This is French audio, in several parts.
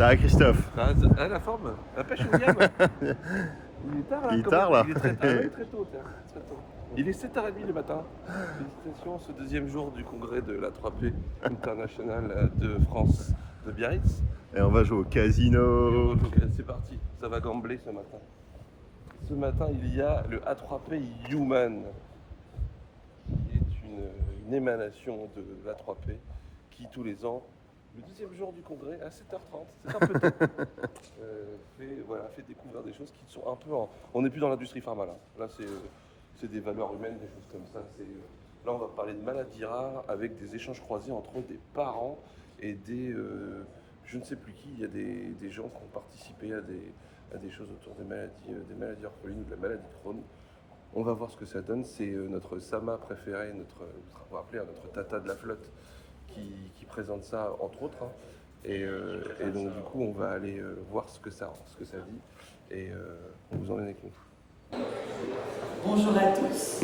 Ça va, Christophe? La forme, la pêche William. Il est tard là. Il est tard, là. Il est très, ah ouais, très tôt, tiens, très tôt. Il est 7h30 le matin. Félicitations, ce deuxième jour du congrès de la 3P internationale de France de Biarritz. Et on va jouer au casino. C'est parti, ça va gambler ce matin. Ce matin, il y a le A3P Human, qui est une émanation de l'A3P qui, tous les ans, le deuxième jour du congrès, à 7h30, c'est un peu tôt, fait découvrir des choses qui sont un peu en... On n'est plus dans l'industrie pharma, là. Là, c'est des valeurs humaines, des choses comme ça. Là, on va parler de maladies rares avec des échanges croisés entre des parents et des... je ne sais plus qui, il y a des gens qui ont participé à des choses autour des maladies orphelines ou de la maladie de Crohn. On va voir ce que ça donne. C'est notre Sama préféré, on va appeler notre tata de la flotte, qui présente ça, entre autres. Hein. Et donc, du coup, on va aller voir ce que ça dit. Et on vous emmène avec nous. Bonjour à tous.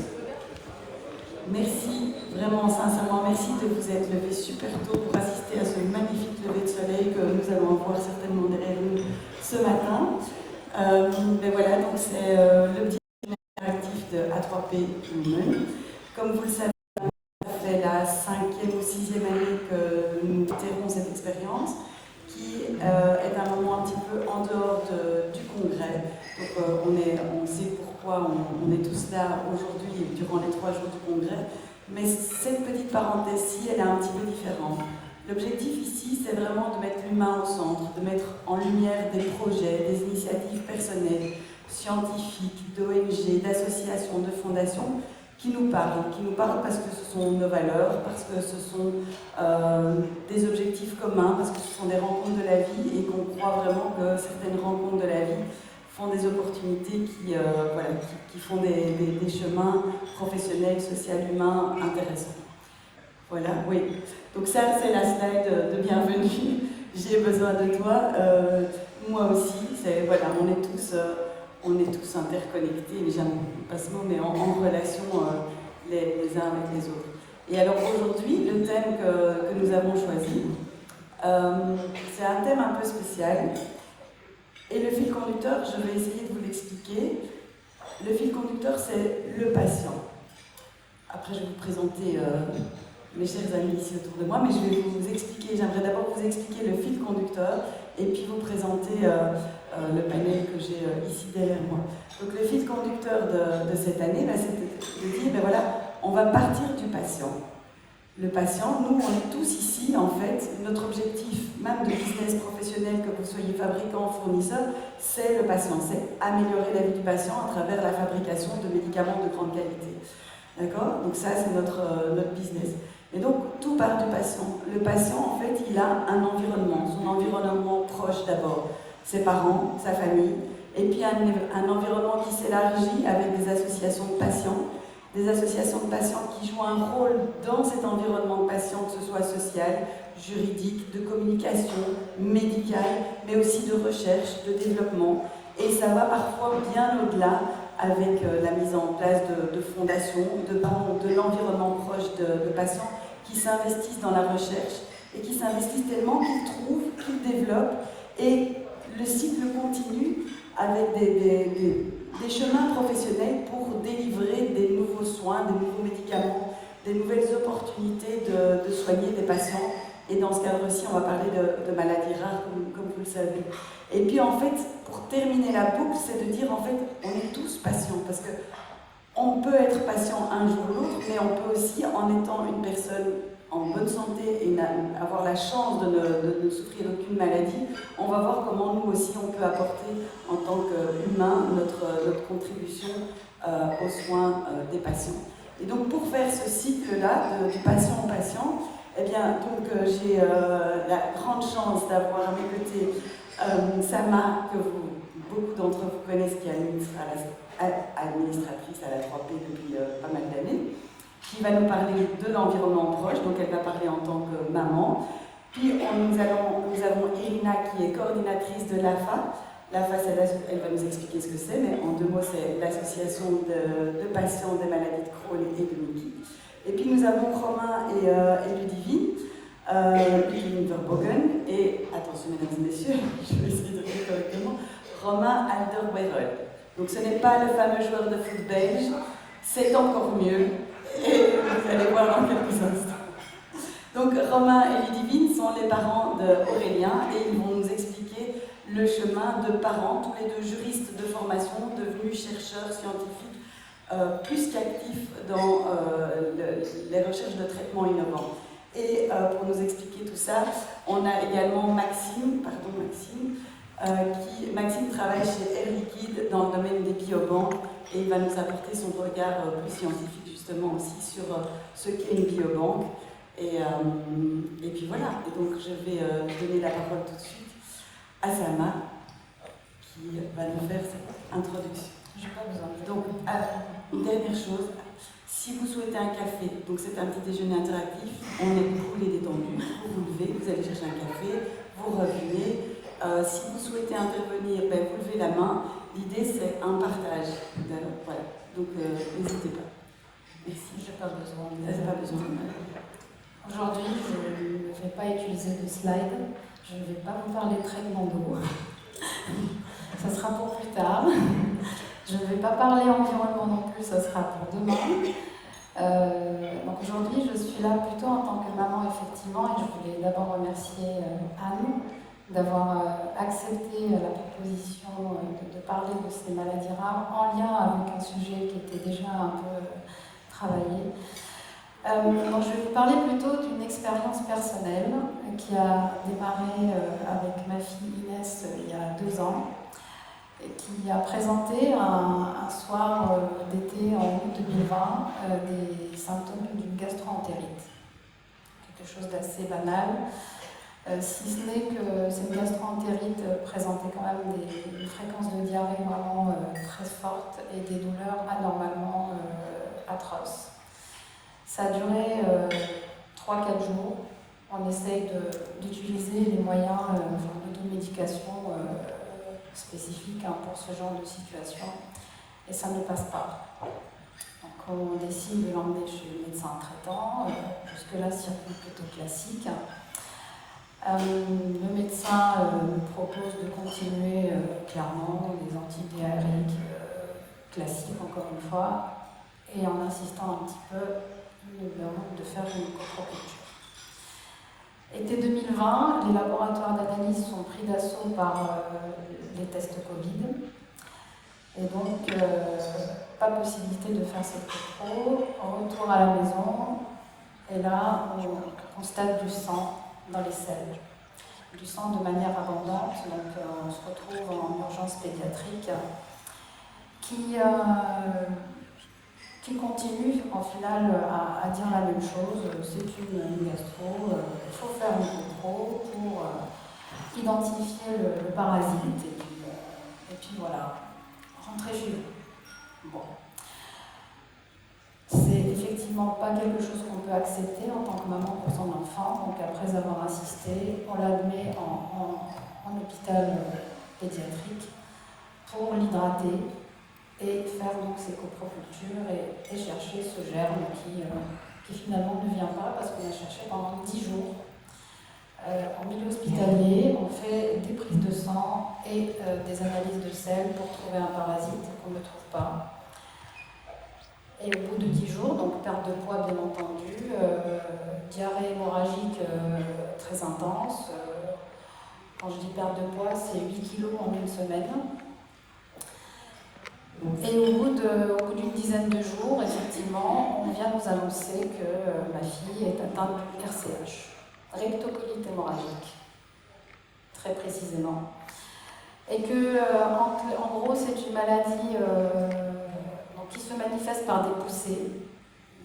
Merci, vraiment sincèrement, merci de vous être levés super tôt pour assister à ce magnifique lever de soleil que nous allons avoir certainement derrière nous ce matin. Ben voilà, donc c'est le petit interactif de A3P Human. Comme vous le savez, ça fait la 5e ou 6e année que nous terminons cette expérience, qui est un moment un petit peu en dehors du congrès. Donc on sait pourquoi on est tous là aujourd'hui et durant les 3 jours du congrès, mais cette petite parenthèse-ci, elle est un petit peu différente. L'objectif ici, c'est vraiment de mettre l'humain au centre, de mettre en lumière des projets, des initiatives personnelles, scientifiques, d'ONG, d'associations, de fondations, qui nous parlent parce que ce sont nos valeurs, parce que ce sont des objectifs communs, parce que ce sont des rencontres de la vie et qu'on croit vraiment que certaines rencontres de la vie font des opportunités qui font des chemins professionnels, sociaux, humains intéressants. Voilà, oui. Donc ça, c'est la slide de bienvenue. J'ai besoin de toi. Moi aussi, voilà, on est tous interconnectés, mais j'aime pas ce mot, mais en relation les uns avec les autres. Et alors aujourd'hui, le thème que nous avons choisi, c'est un thème un peu spécial. Et le fil conducteur, je vais essayer de vous l'expliquer. Le fil conducteur, c'est le patient. Après, je vais vous présenter mes chers amis ici autour de moi, mais je vais vous expliquer, j'aimerais d'abord vous expliquer le fil conducteur et puis vous présenter le panel que j'ai ici derrière moi. Donc le fil conducteur de cette année, c'est de dire, voilà, on va partir du patient. Le patient, nous, on est tous ici, en fait, notre objectif, même de business professionnel, que vous soyez fabricant, fournisseur, c'est le patient, c'est améliorer la vie du patient à travers la fabrication de médicaments de grande qualité. D'accord? Donc ça, c'est notre business. Et donc, tout part du patient. Le patient, en fait, il a un environnement, son environnement proche d'abord, ses parents, sa famille, et puis un environnement qui s'élargit avec des associations de patients, qui jouent un rôle dans cet environnement de patients, que ce soit social, juridique, de communication, médical, mais aussi de recherche, de développement. Et ça va parfois bien au-delà avec la mise en place de fondations, de l'environnement proche de patients qui s'investissent dans la recherche et qui s'investissent tellement qu'ils trouvent, qu'ils développent. Et le cycle continue avec des chemins professionnels pour délivrer des nouveaux soins, des nouveaux médicaments, des nouvelles opportunités de soigner des patients. Et dans ce cadre-ci, on va parler de maladies rares, comme vous le savez. Et puis en fait, pour terminer la boucle, c'est de dire en fait, on est tous patients, parce que on peut être patient un jour ou l'autre, mais on peut aussi, en étant une personne en bonne santé et avoir la chance de ne souffrir d'aucune maladie, on va voir comment nous aussi on peut apporter en tant qu'humain notre contribution aux soins des patients. Et donc pour faire ce cycle-là, du patient au patient, eh bien, donc j'ai la grande chance d'avoir à mes côtés Sama, que beaucoup d'entre vous connaissent, qui est administratrice à la 3P depuis pas mal d'années, qui va nous parler de l'environnement proche, donc elle va parler en tant que maman. Puis nous avons Irina, qui est coordinatrice de l'AFA. L'AFA, elle va nous expliquer ce que c'est, mais en 2 mots, c'est l'association de patients des maladies de Crohn et de Miki. Et puis nous avons Romain et Ludivine, Ludwig Verbogen et, attention mesdames et messieurs, je vais essayer de le dire correctement, Romain Alderweireld. Donc ce n'est pas le fameux joueur de foot belge, c'est encore mieux, et vous allez voir dans quelques instants. Donc Romain et Ludivine sont les parents d'Aurélien et ils vont nous expliquer le chemin de parents, tous les deux juristes de formation, devenus chercheurs scientifiques, plus qu'actifs dans les recherches de traitements innovants. Et pour nous expliquer tout ça, on a également Maxime travaille chez Air Liquide dans le domaine des biobanques et il va nous apporter son regard plus scientifique justement aussi sur ce qu'est une biobanque. Et puis voilà, et donc je vais donner la parole tout de suite à Salma qui va nous faire cette introduction. J'ai pas besoin. Donc, une dernière chose, si vous souhaitez un café, donc c'est un petit déjeuner interactif, on est cool et détendu, vous vous levez, vous allez chercher un café, vous revenez. Si vous souhaitez intervenir, vous levez la main. L'idée c'est un partage. Voilà, donc n'hésitez pas. Merci. J'ai pas besoin. Pas besoin. Aujourd'hui, je ne vais pas utiliser de slide. Je ne vais pas vous parler de traitement d'eau. Ça sera pour plus tard. Je ne vais pas parler environnement non plus, ça sera pour demain. Donc aujourd'hui, je suis là plutôt en tant que maman, effectivement, et je voulais d'abord remercier Anne d'avoir accepté la proposition de parler de ces maladies rares en lien avec un sujet qui était déjà un peu travaillé. Donc je vais vous parler plutôt d'une expérience personnelle qui a démarré avec ma fille Inès il y a 2 ans et qui a présenté un soir d'été en août 2020 des symptômes d'une gastro-entérite. Quelque chose d'assez banal, si ce n'est que cette gastro-entérite présentait quand même une fréquence de diarrhée vraiment très forte et des douleurs anormalement atroces. Ça a duré 3-4 jours. On essaye d'utiliser les moyens d'automédication spécifiques pour ce genre de situation et ça ne passe pas. Donc on décide de l'emmener chez le médecin traitant, jusque-là circuit plutôt classique. Le médecin nous propose de continuer clairement les antidiarrhéiques classiques encore une fois et en insistant un petit peu nous demande de faire une coproculture. Été 2020, les laboratoires d'analyse sont pris d'assaut par les tests Covid. Et donc, pas possibilité de faire cette copro. Retour à la maison. Et là, on constate du sang dans les selles. Du sang de manière abondante. Donc, on se retrouve en urgence pédiatrique qui continue en final à dire la même chose, c'est une gastro, il faut faire une copro pour identifier le parasite et puis voilà, rentrer chez vous. Bon. C'est effectivement pas quelque chose qu'on peut accepter en tant que maman pour son enfant, donc après avoir assisté, on l'admet en hôpital pédiatrique pour l'hydrater et faire donc ces coprocultures et chercher ce germe qui finalement ne vient pas parce qu'on a cherché pendant 10 jours. En milieu hospitalier, on fait des prises de sang et des analyses de sel pour trouver un parasite qu'on ne trouve pas. Et au bout de 10 jours, donc perte de poids bien entendu, diarrhée hémorragique très intense. Quand je dis perte de poids, c'est 8 kilos en 1 semaine. Et au bout d'une dizaine de jours, effectivement, on vient nous annoncer que ma fille est atteinte du RCH, rectocolite hémorragique, très précisément. Et que, en gros, c'est une maladie qui se manifeste par des poussées.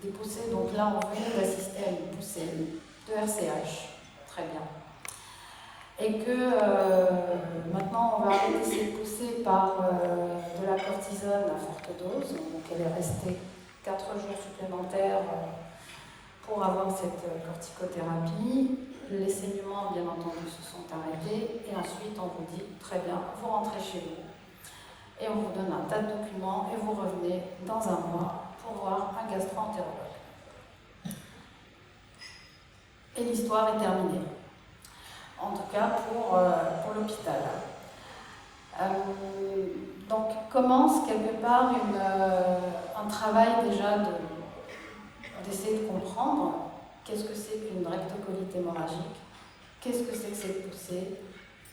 Des poussées, donc là, on venait d'assister à une poussée de RCH, très bien. Et que maintenant on va arrêter ces poussées par de la cortisone à forte dose, donc elle est restée 4 jours supplémentaires pour avoir cette corticothérapie. Les saignements bien entendu se sont arrêtés et ensuite on vous dit très bien, vous rentrez chez vous et on vous donne un tas de documents et vous revenez dans un mois pour voir un gastro-entérologue. et l'histoire est terminée. En tout cas pour l'hôpital. Donc commence quelque part un travail déjà d'essayer de comprendre qu'est-ce que c'est qu'une rectocolite hémorragique, qu'est-ce que c'est que cette poussée,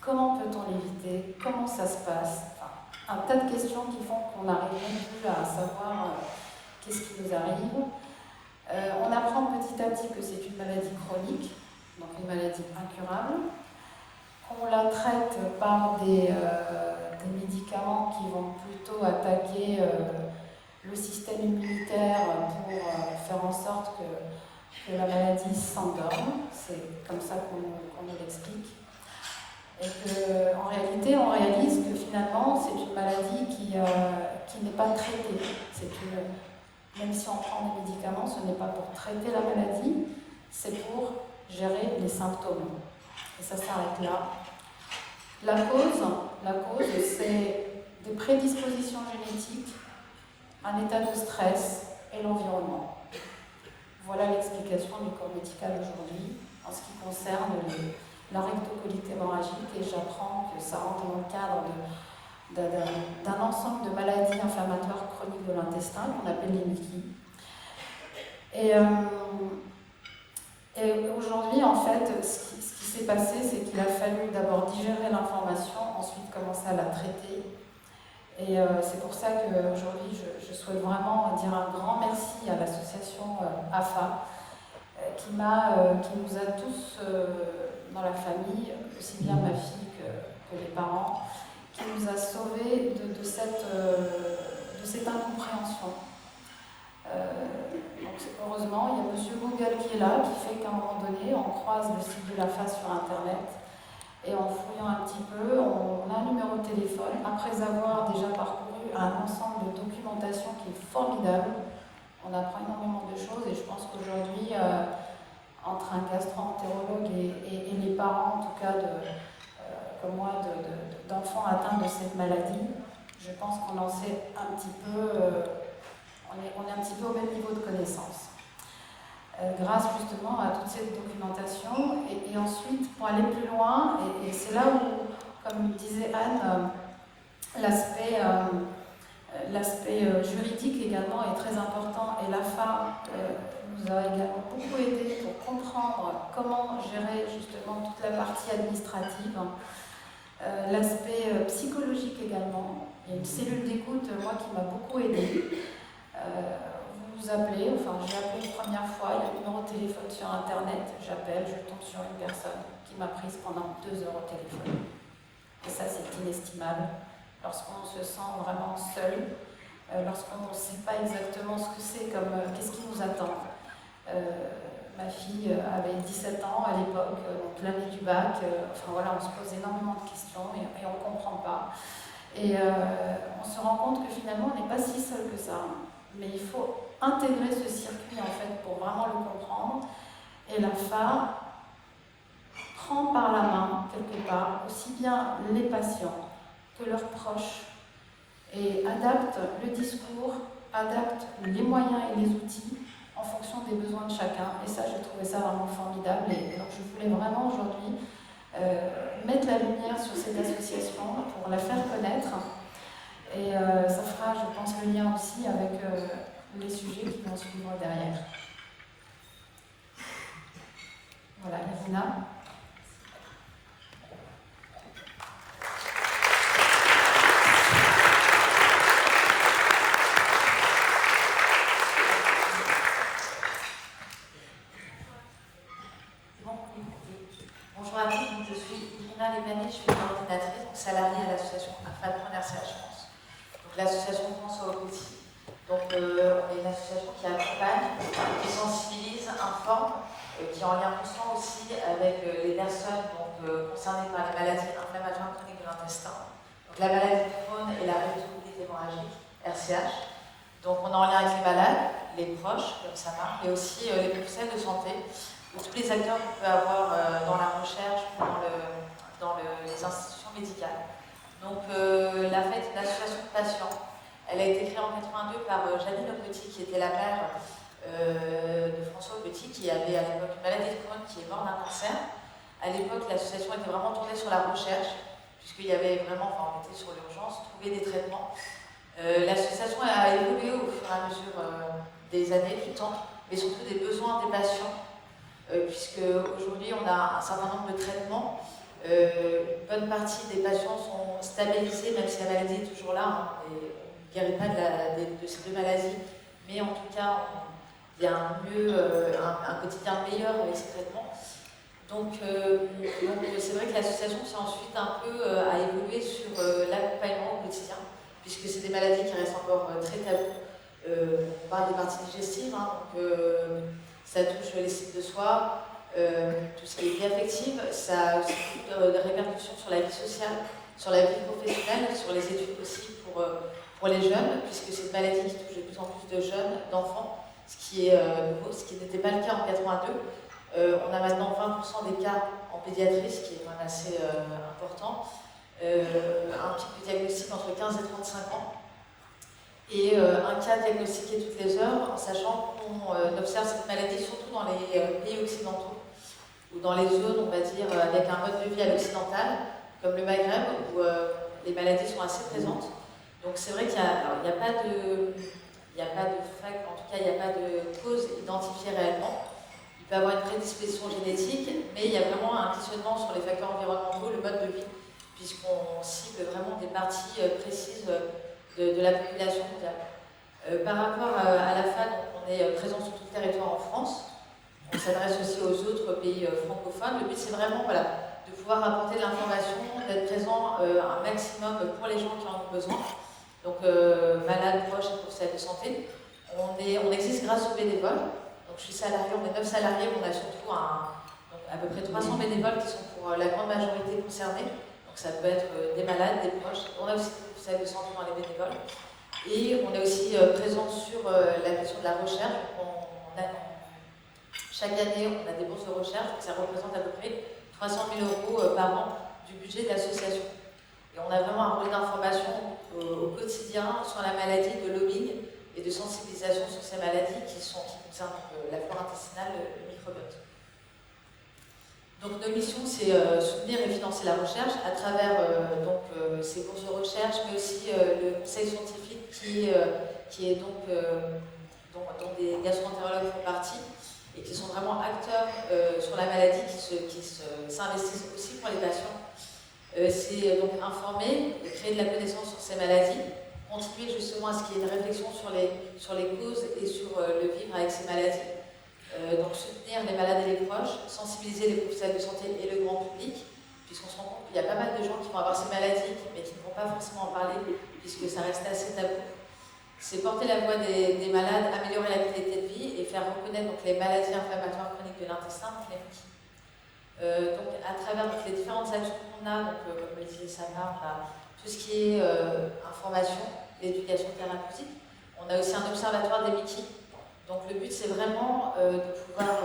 comment peut-on l'éviter, comment ça se passe, enfin, un tas de questions qui font qu'on n'arrive même plus à savoir qu'est-ce qui nous arrive. On apprend petit à petit que c'est une maladie chronique, donc une maladie incurable. On la traite par des médicaments qui vont plutôt attaquer le système immunitaire pour faire en sorte que la maladie s'endorme. C'est comme ça qu'on nous l'explique. Et qu'en réalité, on réalise que finalement, c'est une maladie qui n'est pas traitée. Même si on prend des médicaments, ce n'est pas pour traiter la maladie, c'est pour gérer les symptômes. Et ça s'arrête là. La cause, c'est des prédispositions génétiques, un état de stress et l'environnement. Voilà l'explication du corps médical aujourd'hui en ce qui concerne la rectocolite hémorragique, et j'apprends que ça rentre dans le cadre d'un ensemble de maladies inflammatoires chroniques de l'intestin qu'on appelle les MICI. Et aujourd'hui, en fait, ce qui s'est passé, c'est qu'il a fallu d'abord digérer l'information, ensuite commencer à la traiter. Et c'est pour ça qu'aujourd'hui, je souhaite vraiment dire un grand merci à l'association AFA, qui nous a tous, dans la famille, aussi bien ma fille que les parents, qui nous a sauvés de cette incompréhension. Donc, heureusement, il y a Monsieur Google qui est là, qui fait qu'à un moment donné, on croise le site de l'AFA sur Internet, et en fouillant un petit peu, on a un numéro de téléphone. Après avoir déjà parcouru un ensemble de documentation qui est formidable, on apprend énormément de choses, et je pense qu'aujourd'hui, entre un gastro-entérologue et les parents, en tout cas comme moi, d'enfants atteints de cette maladie, je pense qu'on en sait un petit peu, on est un petit peu au même niveau de connaissance. Grâce justement à toute cette documentation, et ensuite, pour aller plus loin, et c'est là où, comme disait Anne, l'aspect juridique également est très important, et l'AFA nous a également beaucoup aidé pour comprendre comment gérer justement toute la partie administrative, l'aspect psychologique également. Il y a une cellule d'écoute, moi, qui m'a beaucoup aidée. Vous appelez, enfin j'ai appelé une première fois, il y a un numéro de téléphone sur Internet, j'appelle, je tombe sur une personne qui m'a prise pendant 2 heures au téléphone. Et ça, c'est inestimable. Lorsqu'on se sent vraiment seul, lorsqu'on ne sait pas exactement ce que c'est, qu'est-ce qui nous attend. Ma fille avait 17 ans à l'époque, donc l'année du bac, enfin voilà, on se pose énormément de questions et on ne comprend pas. Et on se rend compte que finalement, on n'est pas si seul que ça. Mais il faut intégrer ce circuit en fait pour vraiment le comprendre. Et l'AFA prend par la main, quelque part, aussi bien les patients que leurs proches, et adapte le discours, adapte les moyens et les outils en fonction des besoins de chacun. Et ça, j'ai trouvé ça vraiment formidable. Et donc je voulais vraiment aujourd'hui mettre la lumière sur cette association pour la faire connaître. Et ça fera, je pense, le lien aussi avec les sujets qui vont suivre derrière. Voilà, Irina. Bonjour à tous, je suis Irina Lebani, je suis coordinatrice, salariée à l'association Inflammation RCH France. Donc l'association France au petit. Donc on est une association qui accompagne, qui sensibilise, informe, qui est en lien constant aussi avec les personnes concernées par les maladies inflammatoires chroniques de l'intestin. Donc la maladie de Crohn et la rectocolite hémorragique, RCH. Donc on est en lien avec les malades, les proches, comme ça marche, et aussi les professionnels de santé, ou tous les acteurs qu'on peut avoir dans la recherche, dans les institutions médicales. Donc la FET est une association de patients. Elle a été créée en 82 par Janine Le Petit, qui était la mère de François Petit, qui avait à l'époque une maladie de Crohn, qui est mort d'un cancer. À l'époque, l'association était vraiment tournée sur la recherche, puisqu'il y avait vraiment, on était sur l'urgence, trouver des traitements. L'association a évolué au fur et à mesure des années, du temps, mais surtout des besoins des patients, puisque aujourd'hui on a un certain nombre de traitements. Une bonne partie des patients sont stabilisés, même si la maladie est toujours là, hein, et on ne guérit pas de ces deux maladies, mais en tout cas, il y a un quotidien meilleur avec ces traitements. Donc c'est vrai que l'association s'est ensuite un peu a évolué sur l'accompagnement au quotidien, puisque c'est des maladies qui restent encore très taboues. On parle des parties digestives, hein, donc ça touche l'estime de soi, tout ce qui est vie affective, ça a aussi beaucoup de répercussions sur la vie sociale, sur la vie professionnelle, sur les études aussi pour les jeunes, puisque c'est une maladie qui touche de plus en plus de jeunes, d'enfants, ce qui est nouveau, ce qui n'était pas le cas en 82. On a maintenant 20% des cas en pédiatrie, ce qui est quand même assez important. Un pic de diagnostic entre 15 et 35 ans. Et un cas diagnostiqué toutes les heures, en sachant qu'on observe cette maladie surtout dans les pays occidentaux, ou dans les zones, on va dire, avec un mode de vie à l'occidental, comme le Maghreb, où les maladies sont assez présentes. Donc c'est vrai qu'il n'y a pas de fact, en tout cas il n'y a pas de cause identifiée réellement. Il peut y avoir une prédisposition génétique, mais il y a vraiment un questionnement sur les facteurs environnementaux, le mode de vie, puisqu'on cible vraiment des parties précises de la population mondiale. Par rapport à la FAD, on est présent sur tout le territoire en France. On s'adresse aussi aux autres pays francophones. Le but, c'est vraiment de pouvoir apporter de l'information, d'être présent un maximum pour les gens qui en ont besoin. Donc, malades, proches et professionnels de santé. On existe grâce aux bénévoles. Donc, je suis salariée, on est 9 salariés, on a surtout à peu près 300 bénévoles qui sont pour la grande majorité concernés. Donc, ça peut être des malades, des proches. On a aussi des professionnels de santé dans les bénévoles. Et on est aussi présent sur la question de la recherche. Chaque année, on a des bourses de recherche, donc ça représente à peu près 300 000 € par an du budget de l'association. Et on a vraiment un rôle d'information au quotidien sur la maladie, de lobbying et de sensibilisation sur ces maladies qui concernent la flore intestinale, le microbiote. Donc nos missions, c'est soutenir et financer la recherche à travers ces bourses de recherche, mais aussi le conseil scientifique qui est donc dont des gastro-entérologues font partie et qui sont vraiment acteurs sur la maladie, qui s'investissent aussi pour les patients. C'est donc informer, créer de la connaissance sur ces maladies, continuer justement à ce qu'il y ait une réflexion sur les causes et sur le vivre avec ces maladies. Donc soutenir les malades et les proches, sensibiliser les professionnels de santé et le grand public, puisqu'on se rend compte qu'il y a pas mal de gens qui vont avoir ces maladies, mais qui ne vont pas forcément en parler, puisque ça reste assez tabou. C'est porter la voix des malades, améliorer la qualité de vie et faire reconnaître donc, les maladies inflammatoires chroniques de l'intestin, donc les MIC. Donc à travers les différentes actions qu'on a, donc, comme le disait Sana, on a tout ce qui est information, l'éducation thérapeutique. On a aussi un observatoire des MICI. Donc le but, c'est vraiment de pouvoir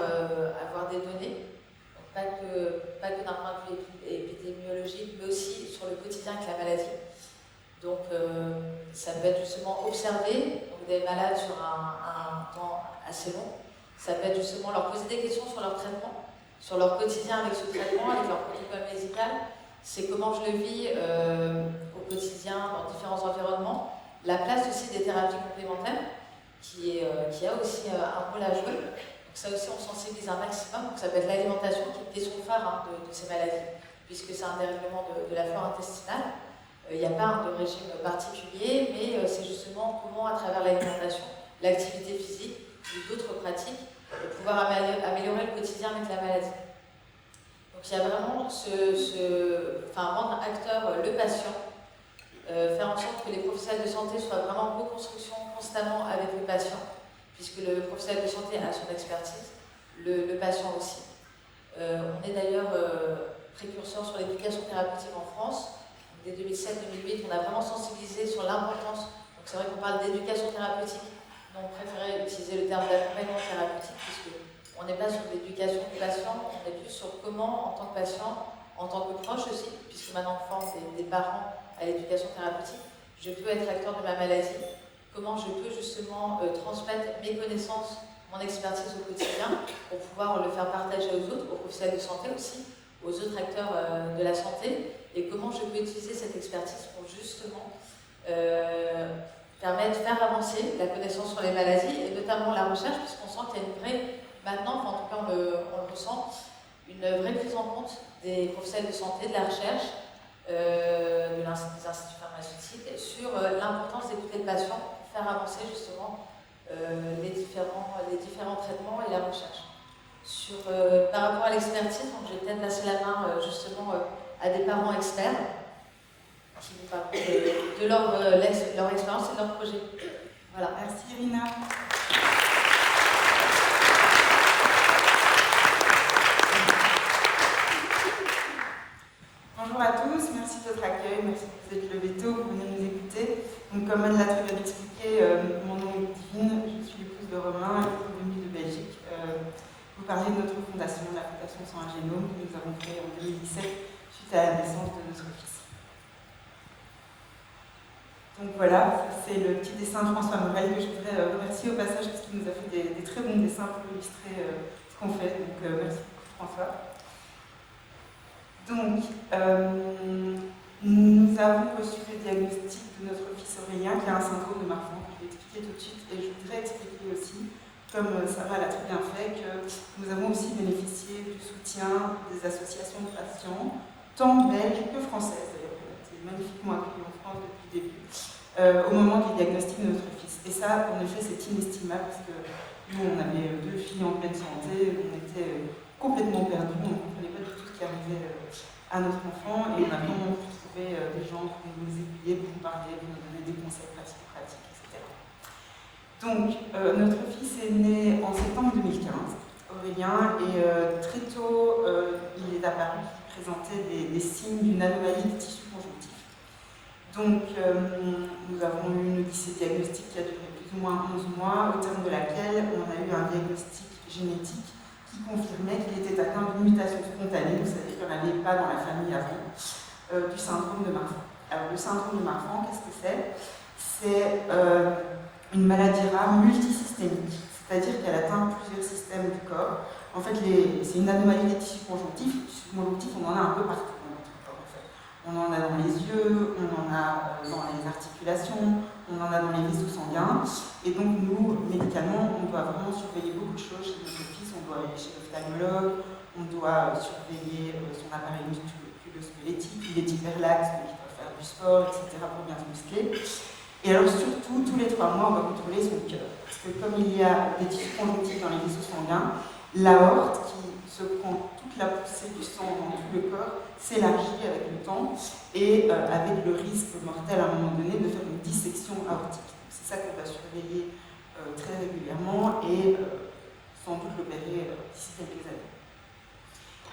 avoir des données, donc, pas que d'un point de vue épidémiologique, mais aussi sur le quotidien avec la maladie. Donc ça peut être justement observer donc, des malades sur un temps assez long. Ça peut être justement leur poser des questions sur leur traitement, sur leur quotidien avec ce traitement, avec leur protocole médical. C'est comment je le vis au quotidien dans différents environnements. La place aussi des thérapies complémentaires, qui a aussi un rôle à jouer. Donc ça aussi, on sensibilise un maximum. Donc ça peut être l'alimentation, qui est une question phare de ces maladies, puisque c'est un dérèglement de la flore intestinale. Il n'y a pas de régime particulier, mais c'est justement comment, à travers l'alimentation, l'activité physique ou d'autres pratiques, pouvoir améliorer le quotidien avec la maladie. Donc il y a vraiment rendre acteur le patient, faire en sorte que les professionnels de santé soient vraiment en co-construction constamment avec le patient, puisque le professionnel de santé a son expertise, le patient aussi. On est d'ailleurs précurseur sur l'éducation thérapeutique en France. Dès 2007-2008, on a vraiment sensibilisé sur l'importance. Donc c'est vrai qu'on parle d'éducation thérapeutique, mais on préférait utiliser le terme d'accompagnement thérapeutique, puisqu'on n'est pas sur l'éducation du patient, on est plus sur comment, en tant que patient, en tant que proche aussi, puisque maintenant on forme des parents à l'éducation thérapeutique, je peux être acteur de ma maladie, comment je peux justement transmettre mes connaissances, mon expertise au quotidien pour pouvoir le faire partager aux autres, aux professionnels de santé aussi, aux autres acteurs de la santé, et comment je peux utiliser cette expertise pour justement permettre de faire avancer la connaissance sur les maladies, et notamment la recherche, puisqu'on sent qu'il y a une vraie, maintenant, enfin, en tout cas on le ressent, une vraie prise en compte des professionnels de santé, de la recherche, des instituts pharmaceutiques, sur l'importance d'écouter le patient pour faire avancer justement les différents traitements et la recherche. Par rapport à l'expertise, donc je vais peut-être passer la main justement à des parents experts qui vous parleront de leur expérience et de leur projet. Voilà. Merci Irina. Bonjour à tous, merci de votre accueil, merci de vous être levés tôt, vous venez nous écouter. Donc, comme elle l'a très bien expliqué, mon nom est Divine, je suis l'épouse de Romain et je suis venue de Belgique. Vous parlez de notre fondation, la Fondation Sans un Génome, que nous avons créée en 2017 suite à la naissance de notre fils. Donc voilà, c'est le petit dessin de François Morel que je voudrais remercier au passage parce qu'il nous a fait des très bons dessins pour illustrer ce qu'on fait. Donc merci beaucoup François. Donc, nous avons reçu le diagnostic de notre fils Aurélien qui a un syndrome de Marfan. Je vais expliquer tout de suite et je voudrais expliquer aussi, comme Sarah l'a très bien fait, que nous avons aussi bénéficié du soutien des associations de patients, tant belges que françaises d'ailleurs. C'est magnifiquement accueilli en France depuis le début, au moment du diagnostic de notre fils. Et ça, en effet, c'est inestimable parce que nous, on avait 2 filles en pleine santé, on était complètement perdus, on ne comprenait pas du tout ce qui arrivait à notre enfant et on a vraiment trouvé des gens pour nous aiguiller, pour nous parler, pour nous donner des conseils pratiques, etc. Donc, notre fils est né en septembre 2015, Aurélien, et très tôt, il est apparu qu'il présentait des signes d'une anomalie des tissus conjonctifs. Donc, nous avons eu une odyssée diagnostique qui a duré plus ou moins 11 mois, au terme de laquelle on a eu un diagnostic génétique qui confirmait qu'il était atteint d'une mutation spontanée, vous savez qu'il n'y en avait pas dans la famille avant, du syndrome de Marfan. Alors, le syndrome de Marfan, qu'est-ce que c'est ? C'est une maladie rare multisystémique, c'est-à-dire qu'elle atteint plusieurs systèmes du corps. En fait, c'est une anomalie des tissus conjonctifs. Les tissus conjonctifs, on en a un peu partout dans notre corps, en fait. On en a dans les yeux, on en a dans les articulations, on en a dans les vaisseaux sanguins. Et donc, nous, médicalement, on doit vraiment surveiller beaucoup de choses chez notre fils. On doit aller chez l'ophtalmologue, on doit surveiller son appareil musculo-squelettique, il est hyperlaxe, donc il doit faire du sport, etc. pour bien se muscler. Et alors surtout, tous les 3 mois, on va contrôler son cœur. Parce que comme il y a des tissus conjonctifs dans les vaisseaux sanguins, l'aorte qui se prend toute la poussée du sang dans tout le corps s'élargit avec le temps et avec le risque mortel à un moment donné de faire une dissection aortique. C'est ça qu'on va surveiller très régulièrement et sans doute l'opérer d'ici quelques années.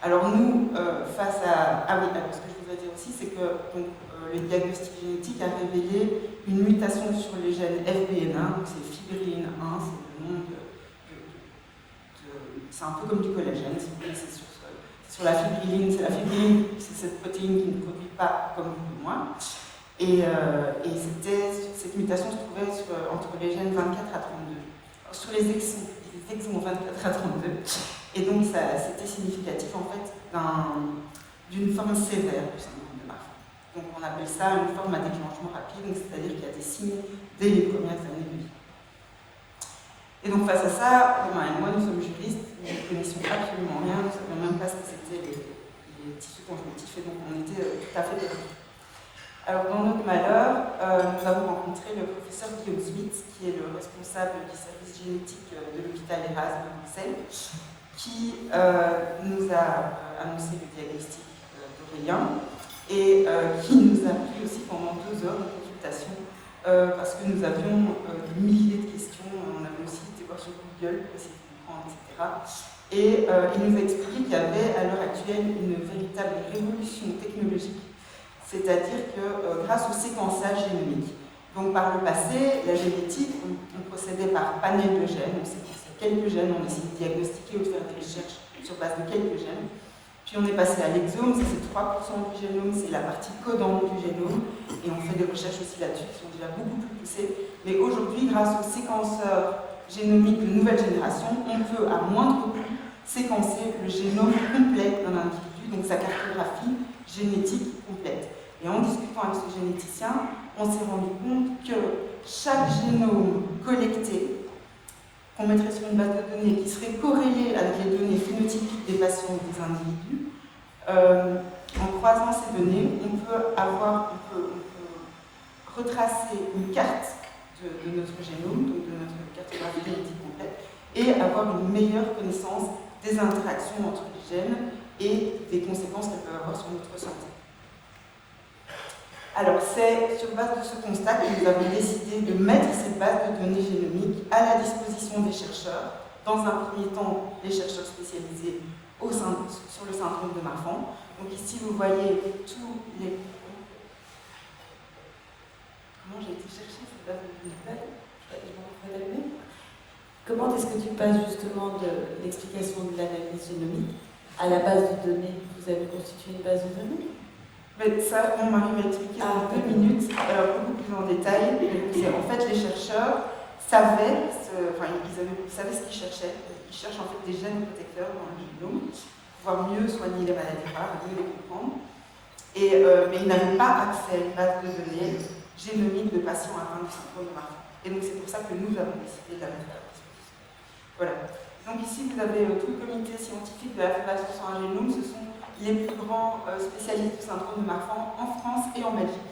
Alors nous, face à... Ah oui, alors ce que je voudrais dire aussi, c'est que donc, le diagnostic génétique a révélé une mutation sur les gènes FBN1, donc c'est fibrilline 1, c'est le nom c'est un peu comme du collagène, si vous voulez, c'est sur la fibrilline, c'est cette protéine qui ne produit pas comme vous et moi. Et cette mutation se trouvait entre les gènes 24 à 32, alors, sur les exons 24 à 32. Et donc, c'était significatif en fait d'une forme sévère du syndrome de Marfan. Donc, on appelle ça une forme à déclenchement rapide, c'est-à-dire qu'il y a des signes dès les premières années de vie. Et donc, face à ça, Romain et moi, nous sommes juristes, nous ne connaissions absolument rien, nous ne savions même pas ce que c'était les tissus conjonctifs, et donc on était tout à fait perdus. Alors, dans notre malheur, nous avons rencontré le professeur Guillaume Smith, qui est le responsable du service génétique de l'hôpital Erasme de Marseille, qui nous a annoncé le diagnostic d'Aurélien et qui nous a pris aussi pendant 2 heures de consultation parce que nous avions des milliers de questions. On avait aussi été voir sur Google pour essayer de comprendre, etc. Et il nous a expliqué qu'il y avait à l'heure actuelle une véritable révolution technologique, c'est-à-dire que grâce au séquençage génomique. Donc par le passé, la génétique, on procédait par panel de gènes, on séquençait quelques gènes, on essayait de diagnostiquer ou de faire des recherches sur base de quelques gènes. Puis on est passé à l'exome, ça c'est 3% du génome, c'est la partie codante du génome, et on fait des recherches aussi là-dessus qui sont déjà beaucoup plus poussées. Mais aujourd'hui, grâce aux séquenceurs génomique de nouvelle génération, on peut à moindre coût séquencer le génome complet d'un individu, donc sa cartographie génétique complète. Et en discutant avec ce généticien, on s'est rendu compte que chaque génome collecté, qu'on mettrait sur une base de données qui serait corrélée avec les données phénotypiques des patients ou des individus, en croisant ces données, on peut retracer une carte de notre génome, donc de notre cartographie génétique complète, et avoir une meilleure connaissance des interactions entre les gènes et des conséquences qu'elles peuvent avoir sur notre santé. Alors, c'est sur base de ce constat que nous avons décidé de mettre cette base de données génomiques à la disposition des chercheurs. Dans un premier temps, les chercheurs spécialisés sur le syndrome de Marfan. Donc ici, vous voyez tous les... Comment j'ai été chercher cette base de données? Comment est-ce que tu passes justement de l'explication de l'analyse génomique à la base de données? Vous avez constitué une base de données? Mais ça, mon mari m'a expliqué en 2 minutes, beaucoup plus en détail. En fait, les chercheurs savaient ce qu'ils cherchaient. Ils cherchent en fait des gènes protecteurs dans le génome pour pouvoir mieux soigner les maladies rares, mieux les comprendre. Mais ils n'avaient pas accès à une base de données génomique de patients atteints du syndrome de Marfan. Et donc c'est pour ça que nous avons décidé de la mettre à disposition. Voilà. Donc ici, vous avez tout le comité scientifique de la Fondation sur un génome. Ce sont les plus grands spécialistes du syndrome de Marfan en France et en Belgique.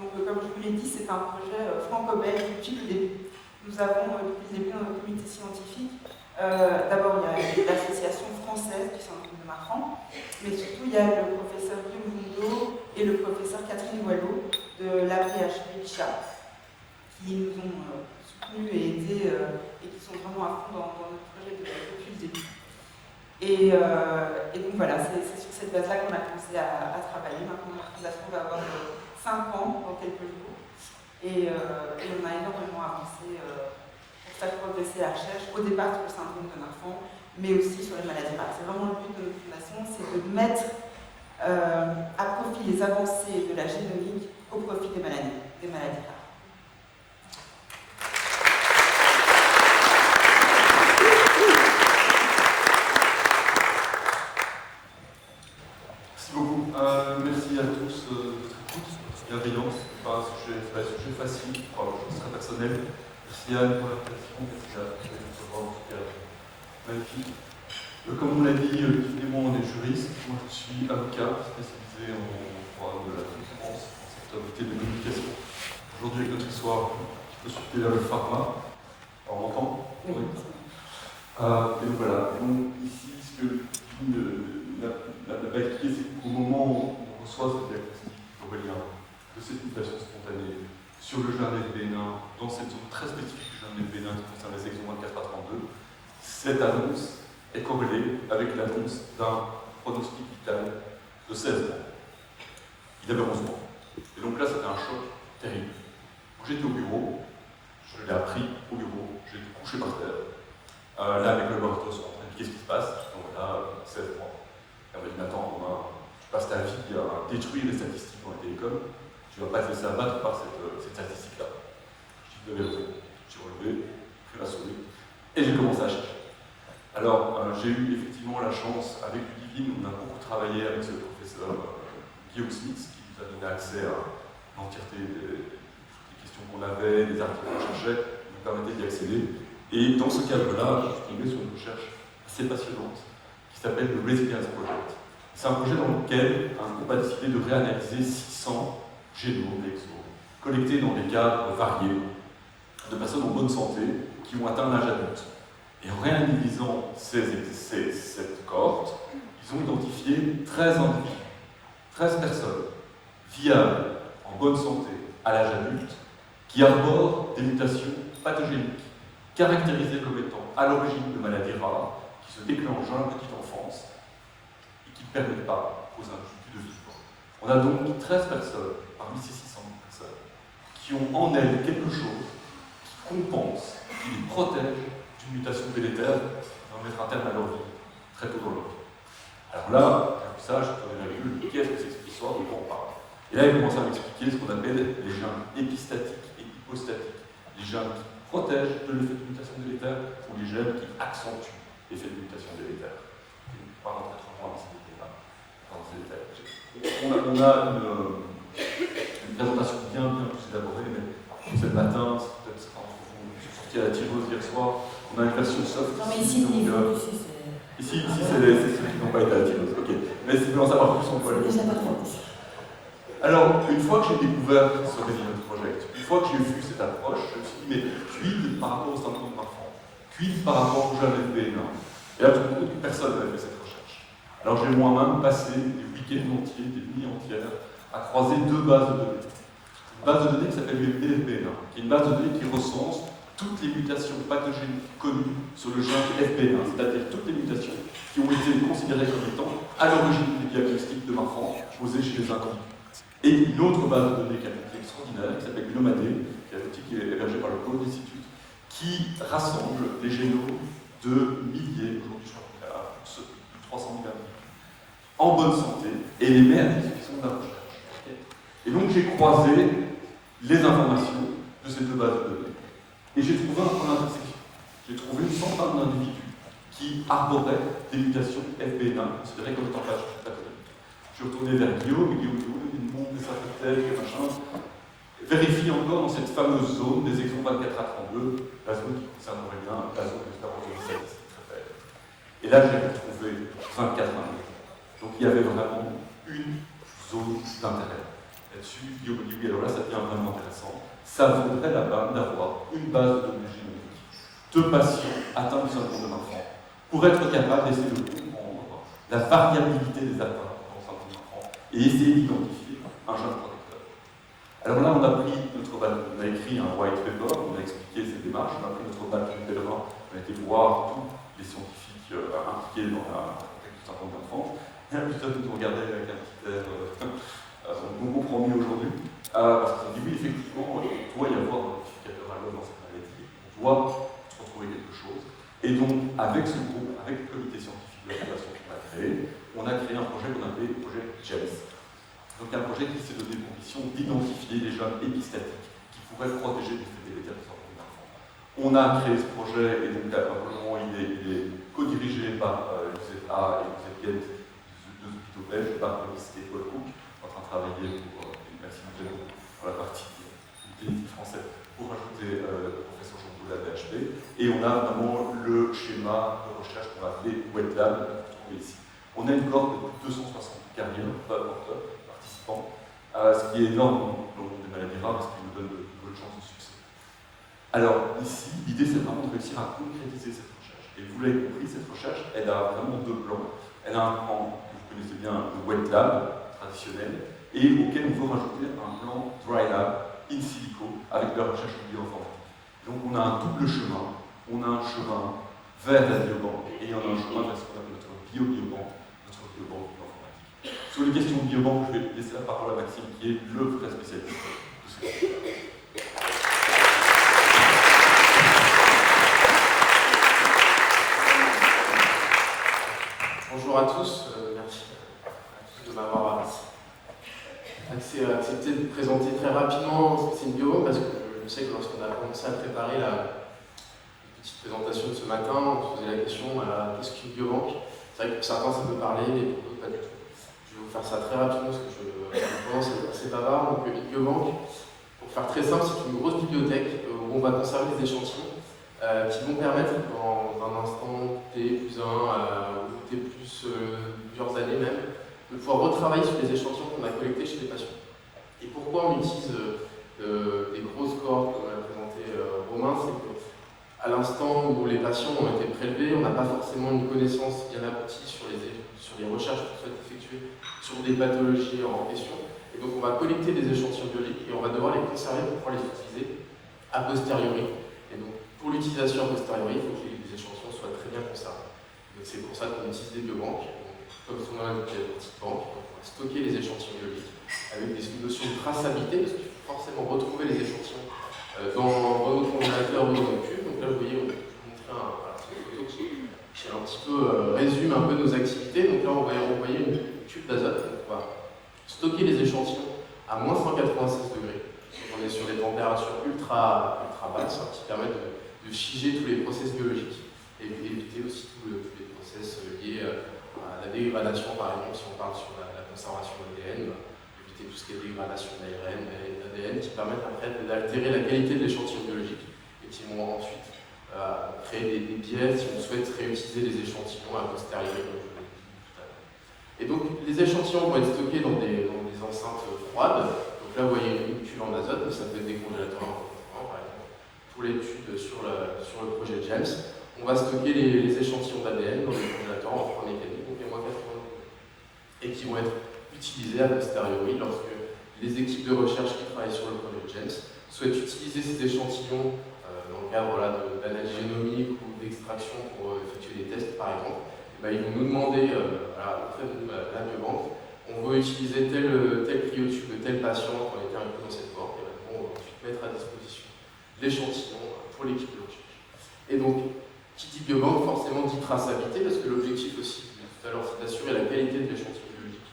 Donc, comme je vous l'ai dit, c'est un projet franco-belge depuis le début. Nous avons, depuis le début, dans notre comité scientifique, d'abord, il y a l'association française du syndrome de Marfan, mais surtout, il y a le professeur Guillaume Rouleau et le professeur Catherine Boileau de l'APHP Chat, qui nous ont soutenus et aidés et qui sont vraiment à fond dans notre projet depuis le début. Et donc voilà, c'est sur cette base-là qu'on a commencé à travailler. Maintenant, la fondation va avoir 5 ans dans quelques jours. Et on a énormément avancé pour faire progresser la recherche, au départ sur le syndrome de Marfan, mais aussi sur les maladies rares. C'est vraiment le but de notre fondation, c'est de mettre à profit les avancées de la génomique au profit des maladies rares. Merci à tous de votre écoute, de votre bienveillance. C'est pas un sujet facile, c'est très personnel. Merci Anne pour l'invitation, merci à vous, magnifique. Comme on l'a dit, évidemment, on est juriste. Moi, je suis avocat spécialisé en droit de la concurrence, en secteur de télécommunication. Aujourd'hui, avec notre histoire, qui peut sauter vers le pharma. On m'entend? Oui. Et donc voilà. Et donc, ici, ce que la expliqué, c'est qu'au moment où on reçoit ce diagnostic aurélien de cette mutation spontanée sur le gène FBN1, dans cette zone très spécifique du gène FBN1 qui concerne les exons 24 à 32, cette annonce est corrélée avec l'annonce d'un pronostic vital de 16 ans. Il avait 11 ans. Et donc là, c'était un choc terrible. J'étais au bureau, je l'ai appris au bureau, j'ai été couché par terre. Là, mes collaborateurs sont en train de dire qu'est-ce qui se passe? Donc là, 16 mois. Et on m'a dit, attends, Romain, tu passes ta vie à détruire les statistiques dans les télécoms, tu ne vas pas te laisser abattre par cette statistique-là. Je dis, vous avez raison. J'ai relevé, pris la souris, et j'ai commencé à chercher. Alors, j'ai eu effectivement la chance, avec Ludivine, on a beaucoup travaillé avec ce professeur Guillaume Smith, qui nous a donné accès à l'entièreté des questions qu'on avait, des articles qu'on cherchait, qui nous permettait d'y accéder. Et dans ce cadre-là, je suis tombé sur une recherche assez passionnante, qui s'appelle le Resilience Project. C'est un projet dans lequel un groupe a décidé de réanalyser 600 génomes d'exos, collectés dans des cadres variés, de personnes en bonne santé qui ont atteint l'âge adulte. Et en réanalysant cette cohorte, ils ont identifié 13 individus, 13 personnes viables, en bonne santé, à l'âge adulte, qui arborent des mutations pathogéniques, caractérisées comme étant à l'origine de maladies rares, qui se déclenchent dans la petite enfance et qui ne permettent pas aux individus de vivre. On a donc 13 personnes, parmi ces 600 personnes, qui ont en elles quelque chose qui compense, qui les protège d'une mutation délétère qui va mettre un terme à leur vie, très tôt dans leur vie. Alors là, j'ai vu ça, je prenais la règle, qu'est-ce que c'est que cette histoire, de quoi on parle? Et là, il commence à m'expliquer ce qu'on appelle les gènes épistatiques et hypostatiques, les gènes qui protègent de l'effet de mutation délétère ou les gènes qui accentuent l'effet de mutation délétère. Je ne vais pas rentrer trop loin dans ces détails-là. On a une présentation bien plus élaborée, mais ce matin, peut-être certains d'entre vous sont sortis à la Tyreuse hier soir, on a une version soft. Non, mais ici, donc, ici c'est ceux qui n'ont pas été à la Tyreuse, ok. Mais si vous voulez en savoir plus, on peut aller. Alors, une fois que j'ai découvert ce Resilience Project, une fois que j'ai vu cette approche, je me suis dit, mais quid par rapport au syndrome de Marfan, quid par rapport au jeune FBN1. Et là, je me rends compte que personne n'avait fait cette recherche. Alors, j'ai moi-même passé des week-ends entiers, des nuits entières, à croiser deux bases de données. Une base de données qui s'appelle UMD-FBN1, qui est une base de données qui recense toutes les mutations pathogènes connues sur le gène FBN1, c'est-à-dire toutes les mutations qui ont été considérées comme étant à l'origine des diagnostics de Marfan posés chez les individus. Et une autre base de données qui est extraordinaire, qui s'appelle Gnomadé, qui est un outil qui est hébergé par le Code Institute, qui rassemble les génomes de milliers, aujourd'hui je crois qu'il y a plus de 300 000 individus, en bonne santé, et les met à disposition de la recherche. Et donc j'ai croisé les informations de ces deux bases de données. Et j'ai trouvé un point d'intersection. J'ai trouvé une centaine d'individus qui arboraient des mutations FBN1, considérées comme étant pathogènes. Je suis retourné vers Guillaume, il me montre des synthétèques, machin. Vérifie encore dans cette fameuse zone des exons 24 à 32, la zone qui concerne Aurélien, la zone de Starbucks, c'est très faible. Et là, j'ai retrouvé 24 individus. Donc il y avait vraiment une zone d'intérêt. Là-dessus, Guillaume dit, alors là, ça devient vraiment intéressant. Ça vaudrait la peine d'avoir une base de données génomiques de patients atteints du syndrome de Marfan pour être capable d'essayer de comprendre la variabilité des atteintes et essayer d'identifier un gène protecteur. Alors là, on a écrit un white paper, on a expliqué ces démarches, on a pris notre bâton de pèlerin, on a été voir tous les scientifiques impliqués dans la protection du syndrome d'enfant. Et là, plutôt nous regarder avec un petit air, on comprend mieux aujourd'hui, parce qu'on dit oui, effectivement, il doit y avoir un identificateur à l'homme dans cette maladie, on doit retrouver quelque chose. Et donc, avec ce groupe, avec le comité scientifique de la Fondation qu'on a créé un projet qu'on appelait le projet GEMS. Donc un projet qui s'est donné pour mission d'identifier les gènes épistatiques qui pourraient protéger l'effet délétère du syndrome d'enfant. On a créé ce projet et donc probablement il est co-dirigé par l'UZA et l'UZGET, deux hôpitaux belges, par l'université Paul Cook, en train de travailler pour pour la partie du français pour ajouter le professeur Jean de la PHP. Et on a vraiment le schéma de recherche qu'on a appelé Wet Lab, que vous trouvez ici. On a une cohorte de 260 carrières, participants, ce qui est énorme dans le monde des maladies rares, ce qui nous donne de bonnes chances de succès. Alors ici, l'idée c'est vraiment de réussir à concrétiser cette recherche. Et vous l'avez compris, cette recherche, elle a vraiment deux plans. Elle a un plan que vous connaissez bien, le Wet Lab traditionnel, et auquel on veut rajouter un plan Dry Lab in silico avec la recherche bioinformatique. Donc on a un double chemin. On a un chemin vers la biobanque et on a un chemin vers ce qu'on appelle notre biobanque, notre biobanque bioinformatique. Sur les questions de biobanque, je vais laisser la parole à Maxime, qui est le vrai spécialiste de ce sujet. Bonjour à tous, merci à tous de m'avoir accepté de présenter très rapidement ce que c'est une biobanque, parce que je sais que lorsqu'on a commencé à préparer la petite présentation de ce matin, on se posait la question qu'est-ce qu'une biobanque? C'est vrai que pour certains ça peut parler, mais pour d'autres pas du tout. Je vais vous faire ça très rapidement parce que j'ai tendance à être assez bavard. Donc une biobanque, pour faire très simple, c'est une grosse bibliothèque où on va conserver des échantillons qui vont permettre dans un instant T+1 ou T+, plusieurs années même, de pouvoir retravailler sur les échantillons qu'on a collectés chez les patients. Et pourquoi on utilise des grosses cohortes comme l'a présenté Romain, c'est qu'à l'instant où les patients ont été prélevés, on n'a pas forcément une connaissance bien aboutie sur les recherches qu'on souhaite effectuer sur des pathologies en question. Et donc on va collecter des échantillons biologiques et on va devoir les conserver pour pouvoir les utiliser a posteriori. Et donc pour l'utilisation a posteriori, il faut que les échantillons soient très bien conservés. C'est pour ça qu'on utilise des biobanques. Comme son nom l'indique, il y a des petites banques, on va stocker les échantillons biologiques avec des notions de traçabilité, parce qu'il faut forcément retrouver les échantillons dans nos congélateurs ou dans nos cubes. Donc là, vous voyez, on va vous montrer une photo qui un petit peu résume un peu nos activités. Donc là, on va envoyer une tube d'azote. Donc on va stocker les échantillons à moins 196 degrés. Donc on est sur des températures ultra intrabasse, qui permettent de figer tous les process biologiques et éviter aussi tous les process liés à la dégradation, par exemple, si on parle sur la conservation de l'ADN, éviter tout ce qui est dégradation d'ARN et d'ADN qui permettent après d'altérer la qualité de l'échantillon biologique et qui vont ensuite créer des biais si on souhaite réutiliser les échantillons à posteriori, comme je vous l'ai dit tout à l'heure. Et donc les échantillons vont être stockés dans des enceintes froides. Donc là vous voyez une cuve en azote, mais ça peut être des congélateurs par exemple. Pour l'étude sur le projet James, on va stocker les échantillons d'ADN dans des congélateurs en froid mécanique, donc à moins 80 degrés, et qui vont être utilisés à posteriori lorsque les équipes de recherche qui travaillent sur le projet James souhaitent utiliser ces échantillons dans le cadre d'analyse génomique ou d'extraction pour effectuer des tests par exemple. Ils vont nous demander, auprès de la biobanque, on veut utiliser tel cryotube de tel patient qui a été inclus dans cette cohorte, et on va ensuite mettre à disposition l'échantillon pour l'équipe de recherche. Et donc, qui dit biobanque, forcément dit traçabilité, parce que l'objectif aussi, tout à l'heure, c'est d'assurer la qualité de l'échantillon biologique